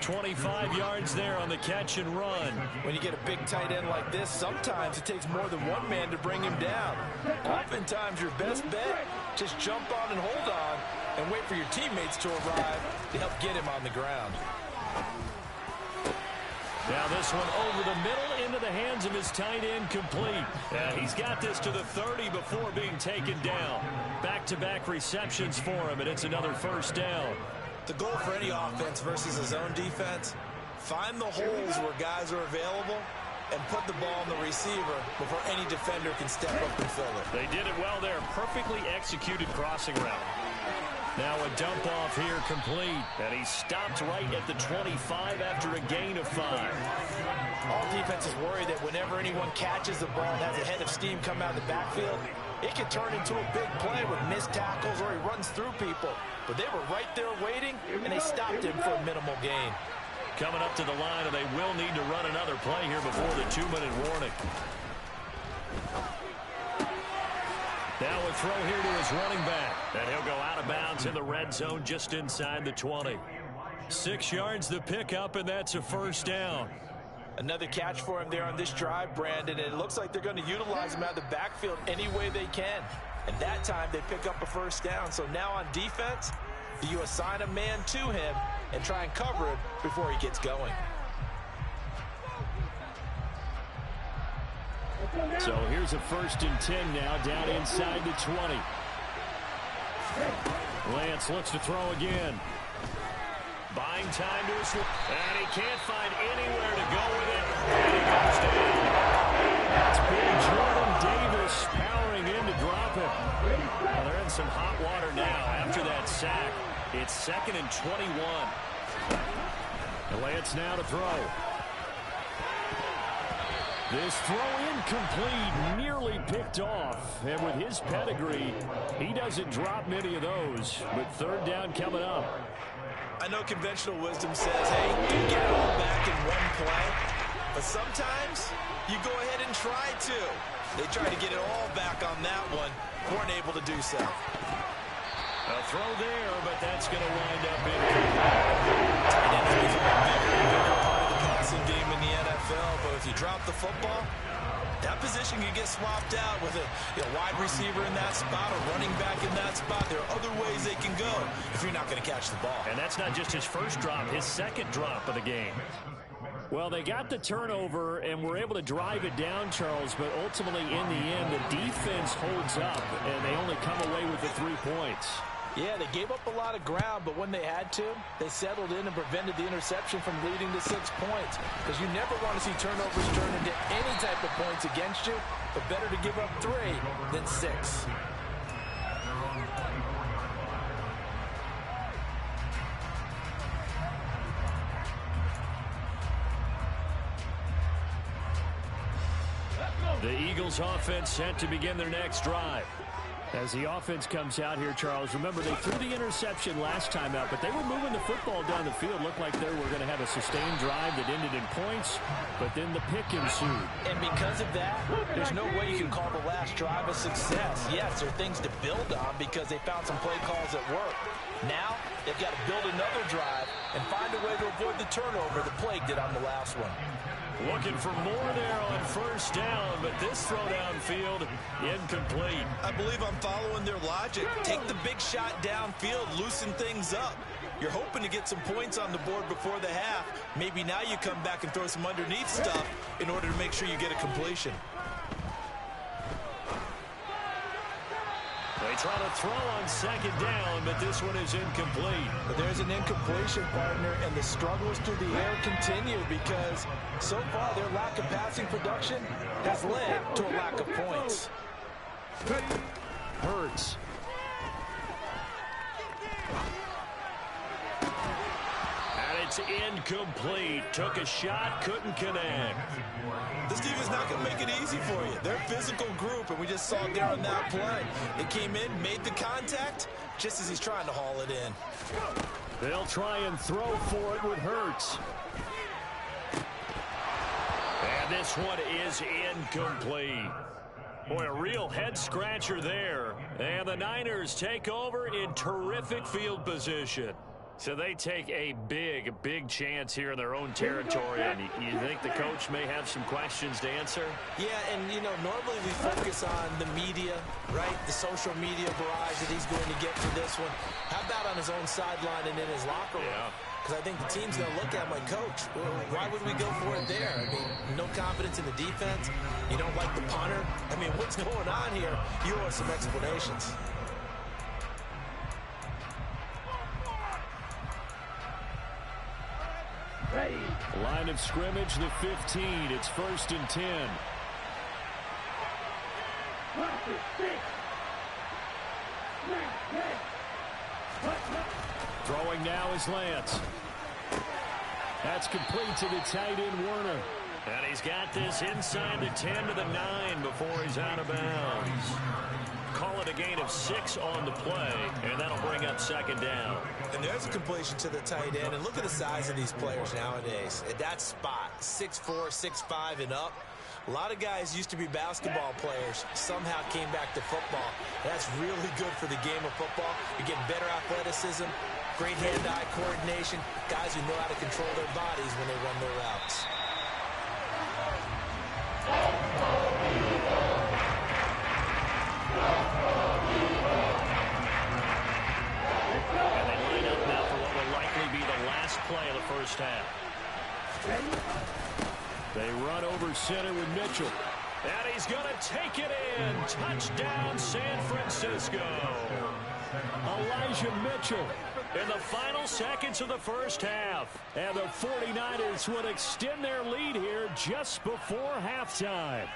S3: 25 yards there on the catch and run.
S4: When you get a big tight end like this, sometimes it takes more than one man to bring him down. Oftentimes, your best bet, just jump on and hold on and wait for your teammates to arrive to help get him on the ground.
S3: Now this one over the middle into the hands of his tight end, complete. He's got this to the 30 before being taken down. Back-to-back receptions for him, and it's another first down.
S4: The goal for any offense versus a zone defense, find the holes where guys are available and put the ball on the receiver before any defender can step up and fill it.
S3: They did it well there. Perfectly executed crossing route. Now a dump off here, complete. And he stopped right at the 25 after a gain of 5.
S4: All defenses worry that whenever anyone catches the ball and has a head of steam come out of the backfield, it can turn into a big play with missed tackles or he runs through people. But they were right there waiting, and they stopped him for a minimal gain.
S3: Coming up to the line, and they will need to run another play here before the 2-minute warning. Now a throw here to his running back. And he'll go out of bounds in the red zone just inside the 20. 6 yards the pickup, and that's a first down.
S4: Another catch for him there on this drive, Brandon, and it looks like they're going to utilize him out of the backfield any way they can. And that time they pick up a first down. So now on defense, do you assign a man to him and try and cover him before he gets going?
S3: So here's a 1st and 10 now, down inside the 20. Lance looks to throw again. Buying time to his, and he can't find anywhere to go with it. And he goes down. That's big Jordan Davis powering in to drop him. Well, they're in some hot water now after that sack. It's 2nd and 21. And Lance now to throw. This throw incomplete, nearly picked off. And with his pedigree, he doesn't drop many of those. But 3rd down coming up.
S4: I know conventional wisdom says, hey, you get it all back in one play. But sometimes you go ahead and try to. They tried to get it all back on that one. Weren't able to do so.
S3: A throw there, but that's going to wind up in.
S4: Tight end has become a bigger part of the passing game in the NFL. But if you drop the football, that position can get swapped out with a wide receiver in that spot, a running back in that spot. There are other ways they can go if you're not going to catch the ball.
S3: And that's not just his first drop, his 2nd drop of the game. Well, they got the turnover and were able to drive it down, Charles, but ultimately in the end, the defense holds up, and they only come away with the 3 points.
S4: Yeah, they gave up a lot of ground, but when they had to, they settled in and prevented the interception from leading to 6 points. Because you never want to see turnovers turn into any type of points against you, but better to give up 3 than 6.
S3: The Eagles offense set to begin their next drive. As the offense comes out here, Charles, remember they threw the interception last time out, but they were moving the football down the field. Looked like they were going to have a sustained drive that ended in points, but then the pick ensued.
S4: And because of that, there's no way you can call the last drive a success. Yes, there are things to build on because they found some play calls that work. Now, they've got to build another drive and find a way to avoid the turnover the plague did on the last one.
S3: Looking for more there on first down, but this throw downfield incomplete.
S4: I believe I'm following their logic. Take the big shot downfield, loosen things up. You're hoping to get some points on the board before the half. Maybe now you come back and throw some underneath stuff in order to make sure you get a completion.
S3: They try to throw on 2nd down, but this one is incomplete.
S4: But there's an incompletion, partner, and the struggles through the air continue because so far their lack of passing production has led to a lack of points.
S3: Hurts. And it's is incomplete. Took a shot, couldn't connect.
S4: This defense not going to make it easy for you. They're a physical group, and we just saw it there on that play. It came in, made the contact, just as he's trying to haul it in.
S3: They'll try and throw for it with Hurts. And this one is incomplete. Boy, a real head-scratcher there. And the Niners take over in terrific field position. So they take a big chance here in their own territory. And you think the coach may have some questions to answer?
S4: Yeah, and, normally we focus on the media, right? The social media barrage that he's going to get for this one. How about on his own sideline and in his locker room? Because I think the team's going to look at my coach. Why would we go for it there? I mean, no confidence in the defense. You don't like the punter. I mean, what's going on here? You owe us some explanations.
S3: Line of scrimmage, the 15. It's 1st and 10. Throwing now is Lance. That's complete to the tight end, Werner. And he's got this inside the 10 to the 9 before he's out of bounds. Call it a gain of 6 on the play, and that'll bring up 2nd down.
S4: And there's a completion to the tight end. And look at the size of these players nowadays. At that spot, 6'4", 6'5", and up. A lot of guys used to be basketball players, somehow came back to football. That's really good for the game of football. You're getting better athleticism, great hand-eye coordination, guys who know how to control their bodies when they run their routes.
S3: And they line up now for what will likely be the last play of the first half. They run over center with Mitchell. And he's going to take it in. Touchdown, San Francisco. Elijah Mitchell in the final seconds of the first half. And the 49ers would extend their lead here just before halftime.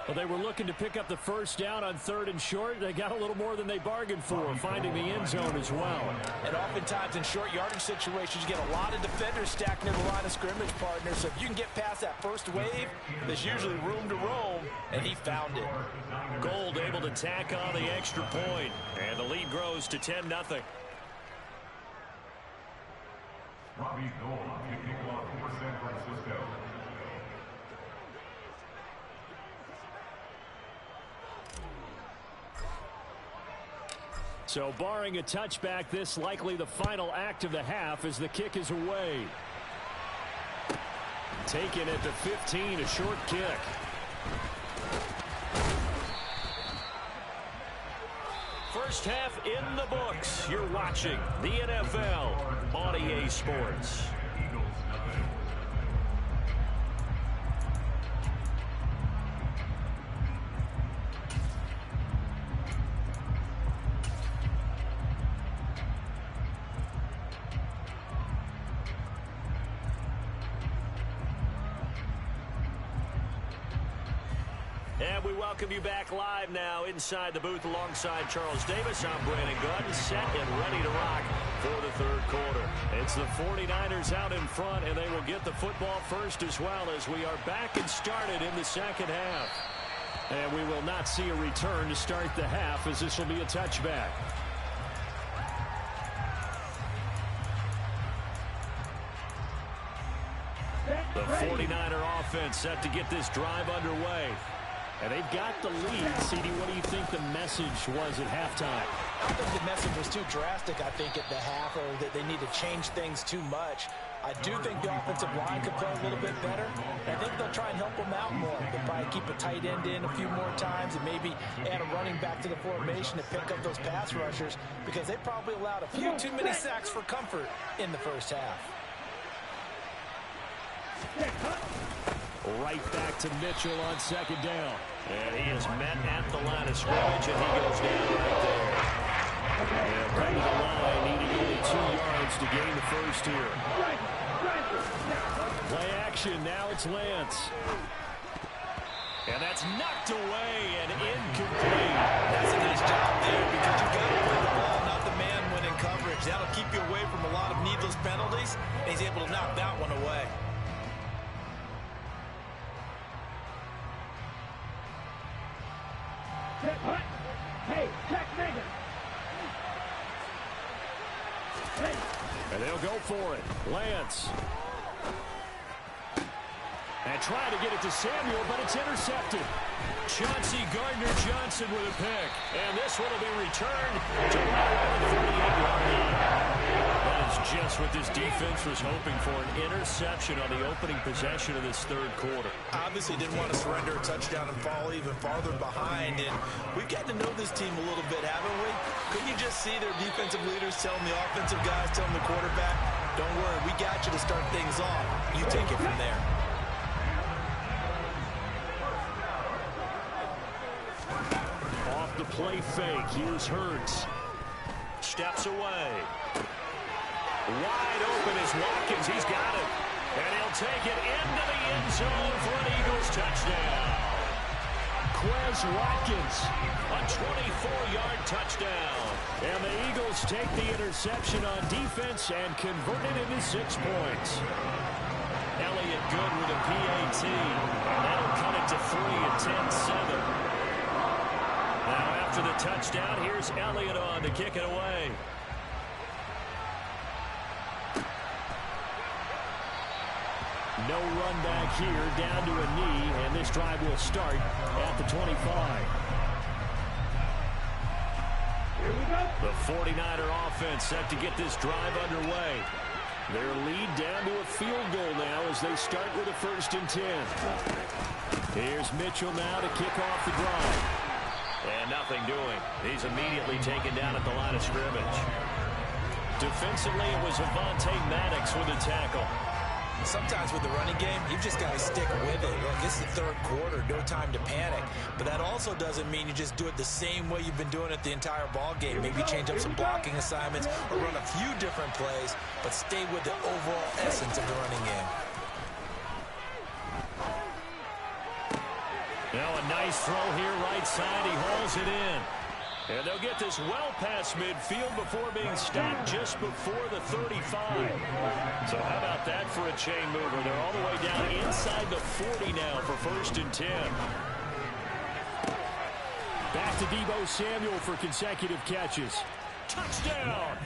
S3: Well, they were looking to pick up the first down on 3rd and short. They got a little more than they bargained for, finding the end zone as well.
S4: And oftentimes in short yardage situations, you get a lot of defenders stacked near the line of scrimmage, partner. So if you can get past that first wave, there's usually room to roam, and he found it.
S3: Gold able to tack on the extra point, and the lead grows to 10-0.
S8: Robbie Gold, kicking off for San Francisco.
S3: So barring a touchback, this likely the final act of the half as the kick is away. Taken at the 15, a short kick. First half in the books. You're watching the NFL on EA Sports. And we welcome you back live now inside the booth alongside Charles Davis. I'm Brandon Gordon, set and ready to rock for the third quarter. It's the 49ers out in front, and they will get the football first as well as we are back and started in the second half. And we will not see a return to start the half as this will be a touchback. The 49er offense set to get this drive underway. And they've got the lead. CD, what do you think the message was at halftime?
S4: I think the message was too drastic, I think, at the half, or that they need to change things too much. I do think the offensive line could play a little bit better. I think they'll try and help them out more. They'll probably keep a tight end in a few more times and maybe add a running back to the formation to pick up those pass rushers because they probably allowed a few too many sacks for comfort in the first half.
S3: Right back to Mitchell on 2nd down. And he is met at the line of scrimmage, and he goes down right there. And right to the line, needing only 2 yards to gain the first here. Play action, now it's Lance. And that's knocked away and incomplete.
S4: That's a nice job there because you've got to play the ball, not the man when in coverage. That'll keep you away from a lot of needed receive those penalties, and he's able to knock that one away.
S6: Hey, check nigga. Hey.
S3: And they'll go for it. Lance. And trying to get it to Samuel, but it's intercepted. Chauncey Gardner-Johnson with a pick. And this one will be returned to right around the 38-yard line. That is just what this defense was hoping for, an interception on the opening possession of this third quarter.
S4: Obviously didn't want to surrender a touchdown and fall even farther behind. And we've gotten to know this team a little bit, haven't we? Couldn't you just see their defensive leaders telling the offensive guys, telling the quarterback, don't worry, we got you to start things off. You take it from there.
S3: Off the play fake. Here's Hurts. Steps away. Wide open is Watkins. He's got it. And he'll take it into the end zone for an Eagles touchdown. Quez Watkins, a 24-yard touchdown. And the Eagles take the interception on defense and convert it into 6 points. Elliott good with a PAT. And that'll cut it to 3 at 10-7. Now after the touchdown, here's Elliott on to kick it away. No run back here, down to a knee, and this drive will start at the 25.
S6: Here we go.
S3: The 49er offense set to get this drive underway. Their lead down to a field goal now as they start with a 1st and 10. Here's Mitchell now to kick off the drive. And nothing doing. He's immediately taken down at the line of scrimmage. Defensively, it was Avonte Maddox with a tackle.
S4: Sometimes with the running game, you've just got to stick with it. Look, it's the third quarter, no time to panic. But that also doesn't mean you just do it the same way you've been doing it the entire ball game. Maybe change up some blocking assignments or run a few different plays, but stay with the overall essence of the running game.
S3: Now a nice throw here right side. He hauls it in. And they'll get this well past midfield before being stopped just before the 35. So how about that for a chain mover? They're all the way down inside the 40 now for 1st and 10. Back to Deebo Samuel for consecutive catches. Touchdown!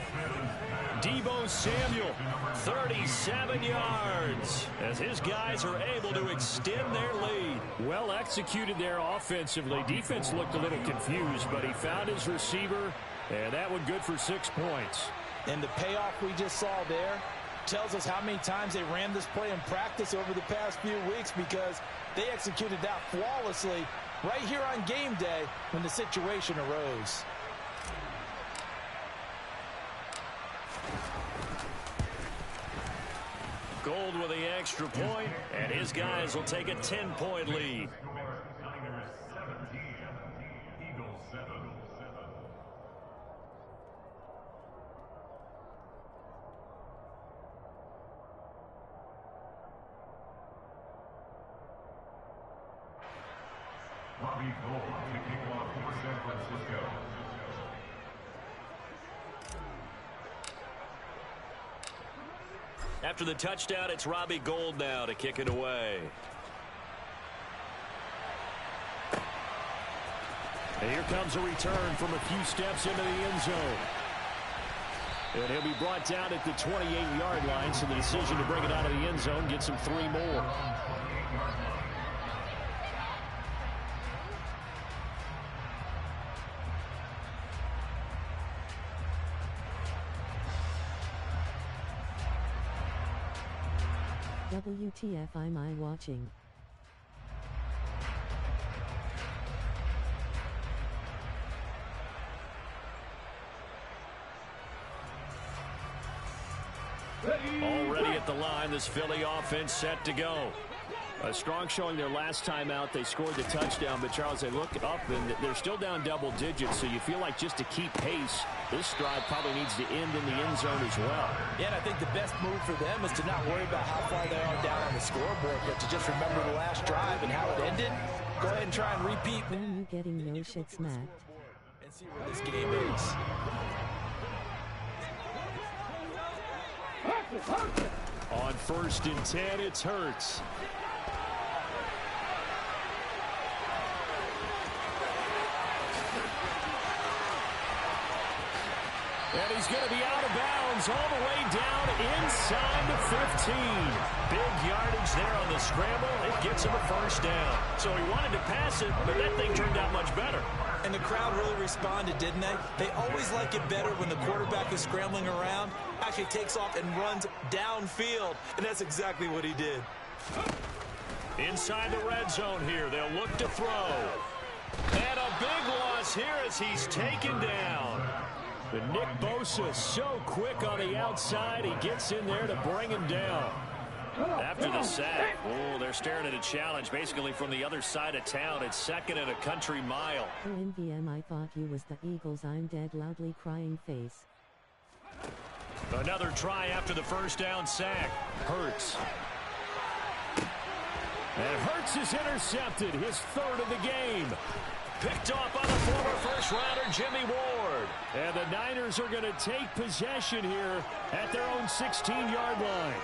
S3: Deebo Samuel, 37 yards, as his guys are able to extend their lead. Well executed there offensively. Defense looked a little confused, but he found his receiver, and that one good for 6 points.
S4: And the payoff we just saw there tells us how many times they ran this play in practice over the past few weeks, because they executed that flawlessly right here on game day when the situation arose.
S3: Gold with the extra point, and his guys will take a 10-point lead.
S8: Niners 17, Eagles 7. Robbie Gould kicking off for San Francisco.
S3: After the touchdown, it's Robbie Gould now to kick it away. And here comes a return from a few steps into the end zone. And he'll be brought down at the 28-yard line, so the decision to bring it out of the end zone gets him 3 more.
S5: WTF am I watching?
S3: Already at the line, this Philly offense set to go. A strong showing their last time out. They scored the touchdown, but Charles, they look up and they're still down double digits, so you feel like just to keep pace, this drive probably needs to end in the end zone as well.
S4: Yeah, and I think the best move for them is to not worry about how far they are down on the scoreboard, but to just remember the last drive and how it ended. Go ahead and try and repeat.
S5: When are you getting no shit smacked?
S4: And see where this game is.
S3: On 1st and 10, it's Hurts. And he's going to be out of bounds all the way down inside the 15. Big yardage there on the scramble. It gets him a first down. So he wanted to pass it, but that thing turned out much better.
S4: And the crowd really responded, didn't they? They always like it better when the quarterback is scrambling around, actually takes off and runs downfield. And that's exactly what he did.
S3: Inside the red zone here, they'll look to throw. And a big loss here as he's taken down. But Nick Bosa so quick on the outside, he gets in there to bring him down. After the sack, oh, they're staring at a challenge basically from the other side of town. It's 2nd and a country mile.
S5: OMVM, I thought you was the Eagles. I'm dead, loudly crying face.
S3: Another try after the first down sack. Hurts. And Hurts is intercepted, his 3rd of the game. Picked off by the former first-rounder Jimmy Ward. And the Niners are going to take possession here at their own 16-yard line.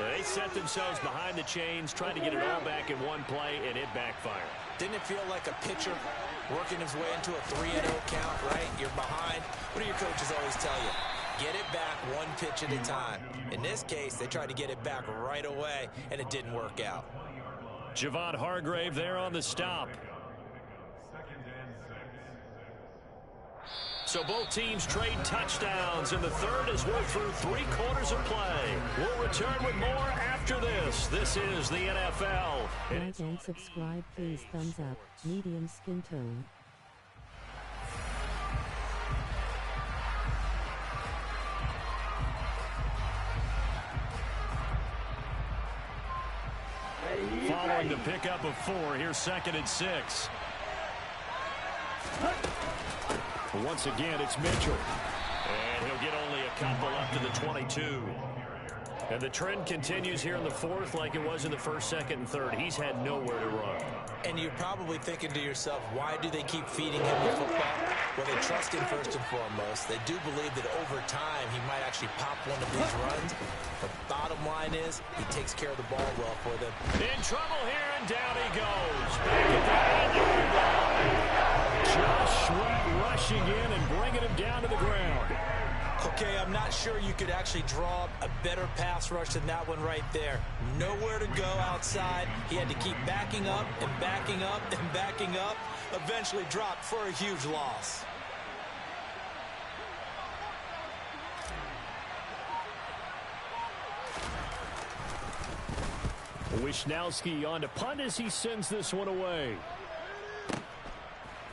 S3: They set themselves behind the chains, trying to get it all back in one play, and it backfired.
S4: Didn't it feel like a pitcher working his way into a 3-0 count, right? You're behind. What do your coaches always tell you? Get it back one pitch at a time. In this case, they tried to get it back right away, and it didn't work out.
S3: Javon Hargrave there on the stop. So both teams trade touchdowns, and the third as we're through 3 quarters of play. We'll return with more after this. This is the NFL.
S5: Like and subscribe, please. Thumbs up. Medium skin tone.
S3: Following the pickup of 4, here's 2nd and 6. Once again, it's Mitchell. And he'll get only a couple up to the 22. And the trend continues here in the 4th like it was in the 1st, 2nd, and 3rd. He's had nowhere to run. And you're probably thinking to yourself, why do they keep feeding him the football? Well, they trust him first and foremost. They do believe that over time he might actually pop one of these runs. The bottom line is he takes care of the ball well for them. In trouble here, and down he goes. Back at the 8-yard line. Josh Sweat rushing in and bringing him down to the ground. Okay, I'm not sure you could actually draw a better pass rush than that one right there. Nowhere to go outside. He had to keep backing up and backing up and backing up. Eventually dropped for a huge loss. Wisnowski on to punt as he sends this one away.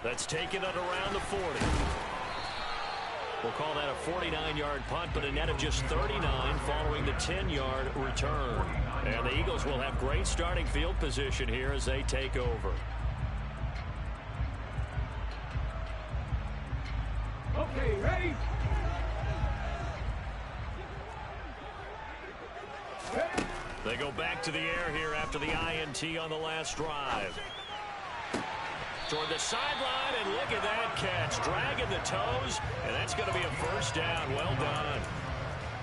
S3: That's taken at around the 40. We'll call that a 49-yard punt, but a net of just 39 following the 10-yard return. And the Eagles will have great starting field position here as they take over.
S6: Okay, ready?
S3: They go back to the air here after the INT on the last drive. Toward the sideline, and look at that catch. Dragging the toes, and that's going to be a first down. Well done.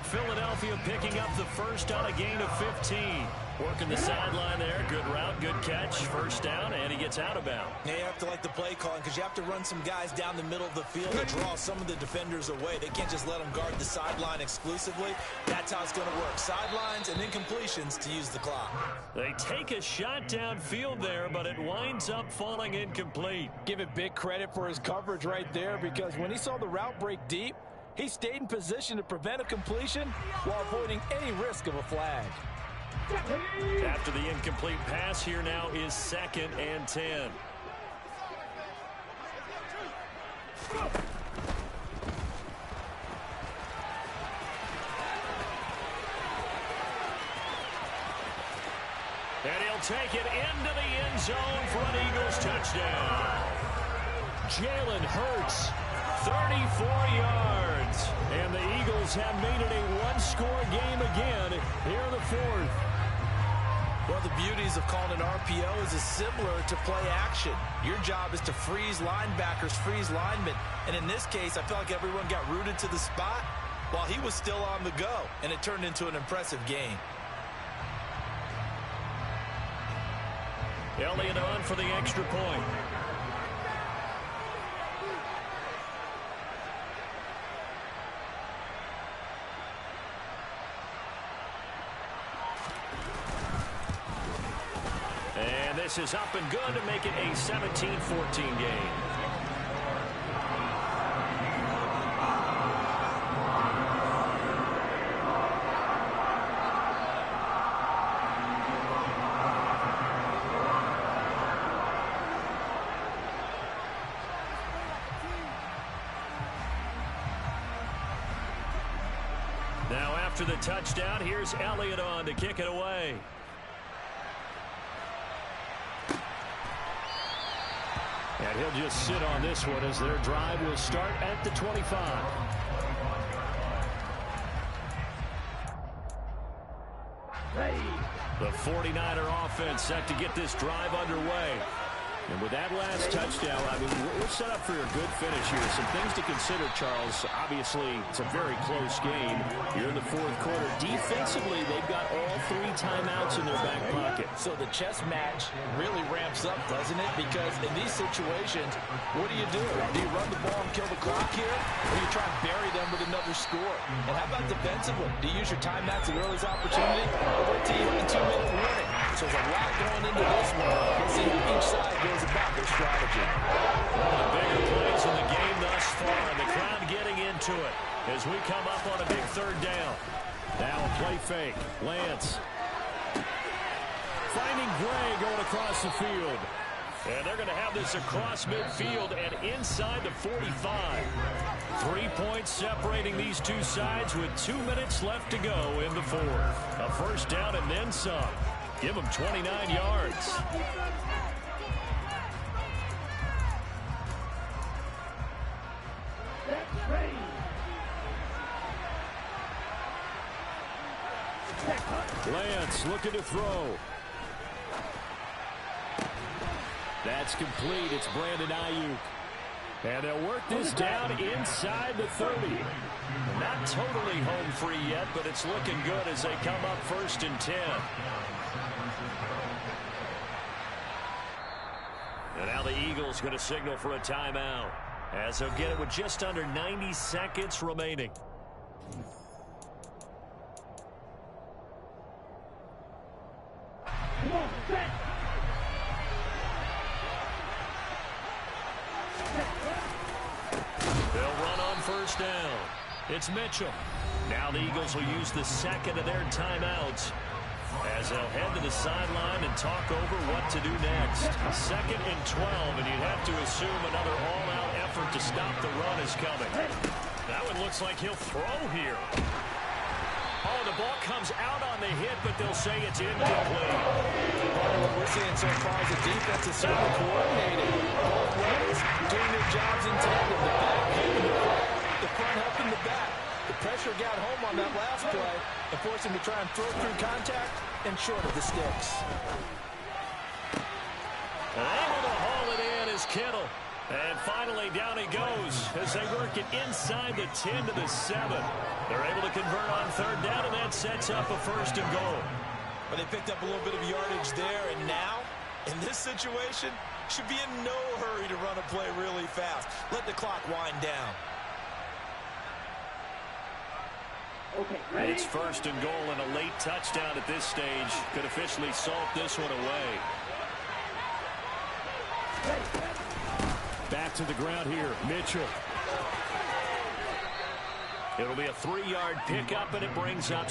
S3: Philadelphia picking up the first on a gain of 15. Working the sideline there. Good route, good catch. First down, and he gets out of bounds. Yeah, you have to like the play calling because you have to run some guys down the middle of the field to draw some of the defenders away. They can't just let them guard the sideline exclusively. That's how it's going to work. Sidelines and incompletions to use the clock. They take a shot downfield there, but it winds up falling incomplete.
S4: Give it big credit for his coverage right there because when he saw the route break deep, he stayed in position to prevent a completion while avoiding any risk of a flag.
S3: After the incomplete pass, here now is 2nd and 10. And he'll take it into the end zone for an Eagles touchdown. Jalen Hurts, 34 yards. And the Eagles have made it a one-score game again here in the 4th.
S4: Well, the beauties of calling an RPO is similar to play action. Your job is to freeze linebackers, freeze linemen. And in this case, I felt like everyone got rooted to the spot. while he was still on the go, and it turned into an impressive game.
S3: Elliott on for the extra point. And this is up and good to make it a 17-14 game. Now after the touchdown, here's Elliott on to kick it away. And he'll just sit on this one as their drive will start at the 25. The 49er offense set to get this drive underway. And with that last touchdown, I mean, we're set up for a good finish here. Some things to consider, Charles. Obviously, it's a very close game. You're in the fourth quarter. Defensively, they've got all 3 timeouts in their back pocket.
S4: So the chess match really ramps up, doesn't it? Because in these situations, what do? Do you run the ball and kill the clock here? Or do you try and bury them with another score? And how about defensively? Do you use your timeouts at the earliest opportunity? Or wait till you hit the 2-minute warning? So there's a lot going into this one. Let's see how each side goes about their strategy.
S3: One of the bigger plays in the game thus far, and the crowd getting into it as we come up on a big third down. Now a play fake. Lance finding Gray going across the field. And they're going to have this across midfield and inside the 45. 3 points separating these two sides with 2 minutes left to go in the fourth. A first down and then some. Give them 29 yards. Lance looking to throw. That's complete. It's Brandon Ayuk. And they'll work this down inside the 30. Not totally home free yet, but it's looking good as they come up 1st and 10. And now the Eagles going to signal for a timeout, as they'll get it with just under 90 seconds remaining. They'll run on first down. It's Mitchell. Now the Eagles will use the second of their timeouts as they'll head to the sideline and talk over what to do next. 2nd and 12, and you'd have to assume another all-out effort to stop the run is coming. That one looks like he'll throw here. Oh, the ball comes out on the hit, but they'll say it's incomplete.
S4: Part of what we're seeing so far is the defense is certainly coordinated. Both ways, doing their jobs in tandem. The back helping the front, the front helping the back. The pressure got home on that last play and forced him to try and throw through contact and short of the sticks.
S3: Able to haul it in is Kittle. And finally down he goes as they work it inside the 10 to the 7. They're able to convert on third down, and that sets up a 1st and goal.
S4: But they picked up a little bit of yardage there, and now, in this situation, should be in no hurry to run a play really fast. Let the clock wind down.
S3: Okay, it's 1st and goal, and a late touchdown at this stage could officially salt this one away. Back to the ground here, Mitchell. It'll be a 3-yard pickup, and it brings up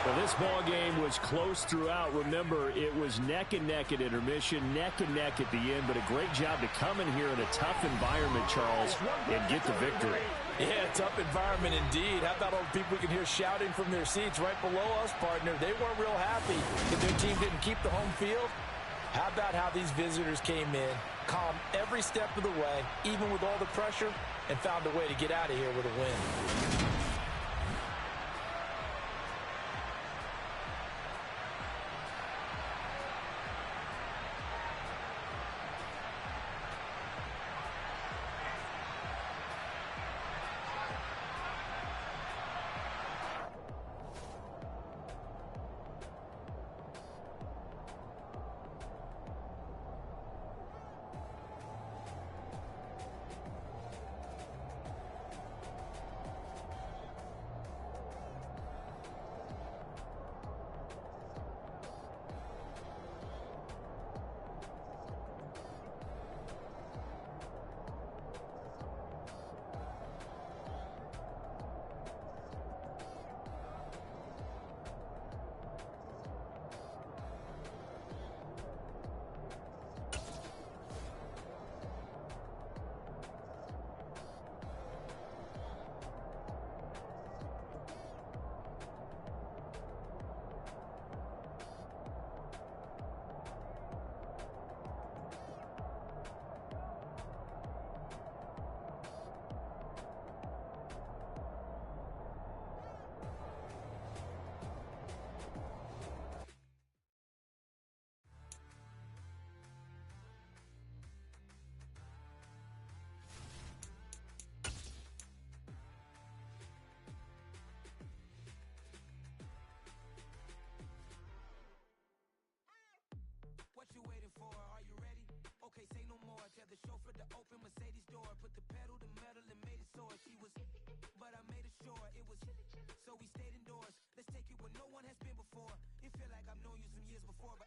S3: Well, this ball game was close throughout. Remember, it was neck and neck at intermission, neck and neck at the end, but a great job to come in here in a tough environment, Charles, and get the victory.
S4: Yeah, tough environment indeed. How about all the people we can hear shouting from their seats right below us, partner? They weren't real happy that their team didn't keep the home field. How about how these visitors came in, calm every step of the way, even with all the pressure, and found a way to get out of here with a win.
S1: What you waiting for? Are you ready? Okay, say no more. Tell the chauffeur to open Mercedes door. Put the pedal to metal and made it soar. She was, but I made it sure it was. So we stayed indoors. Let's take it where no one has been before. It feel like I've known you some years before, but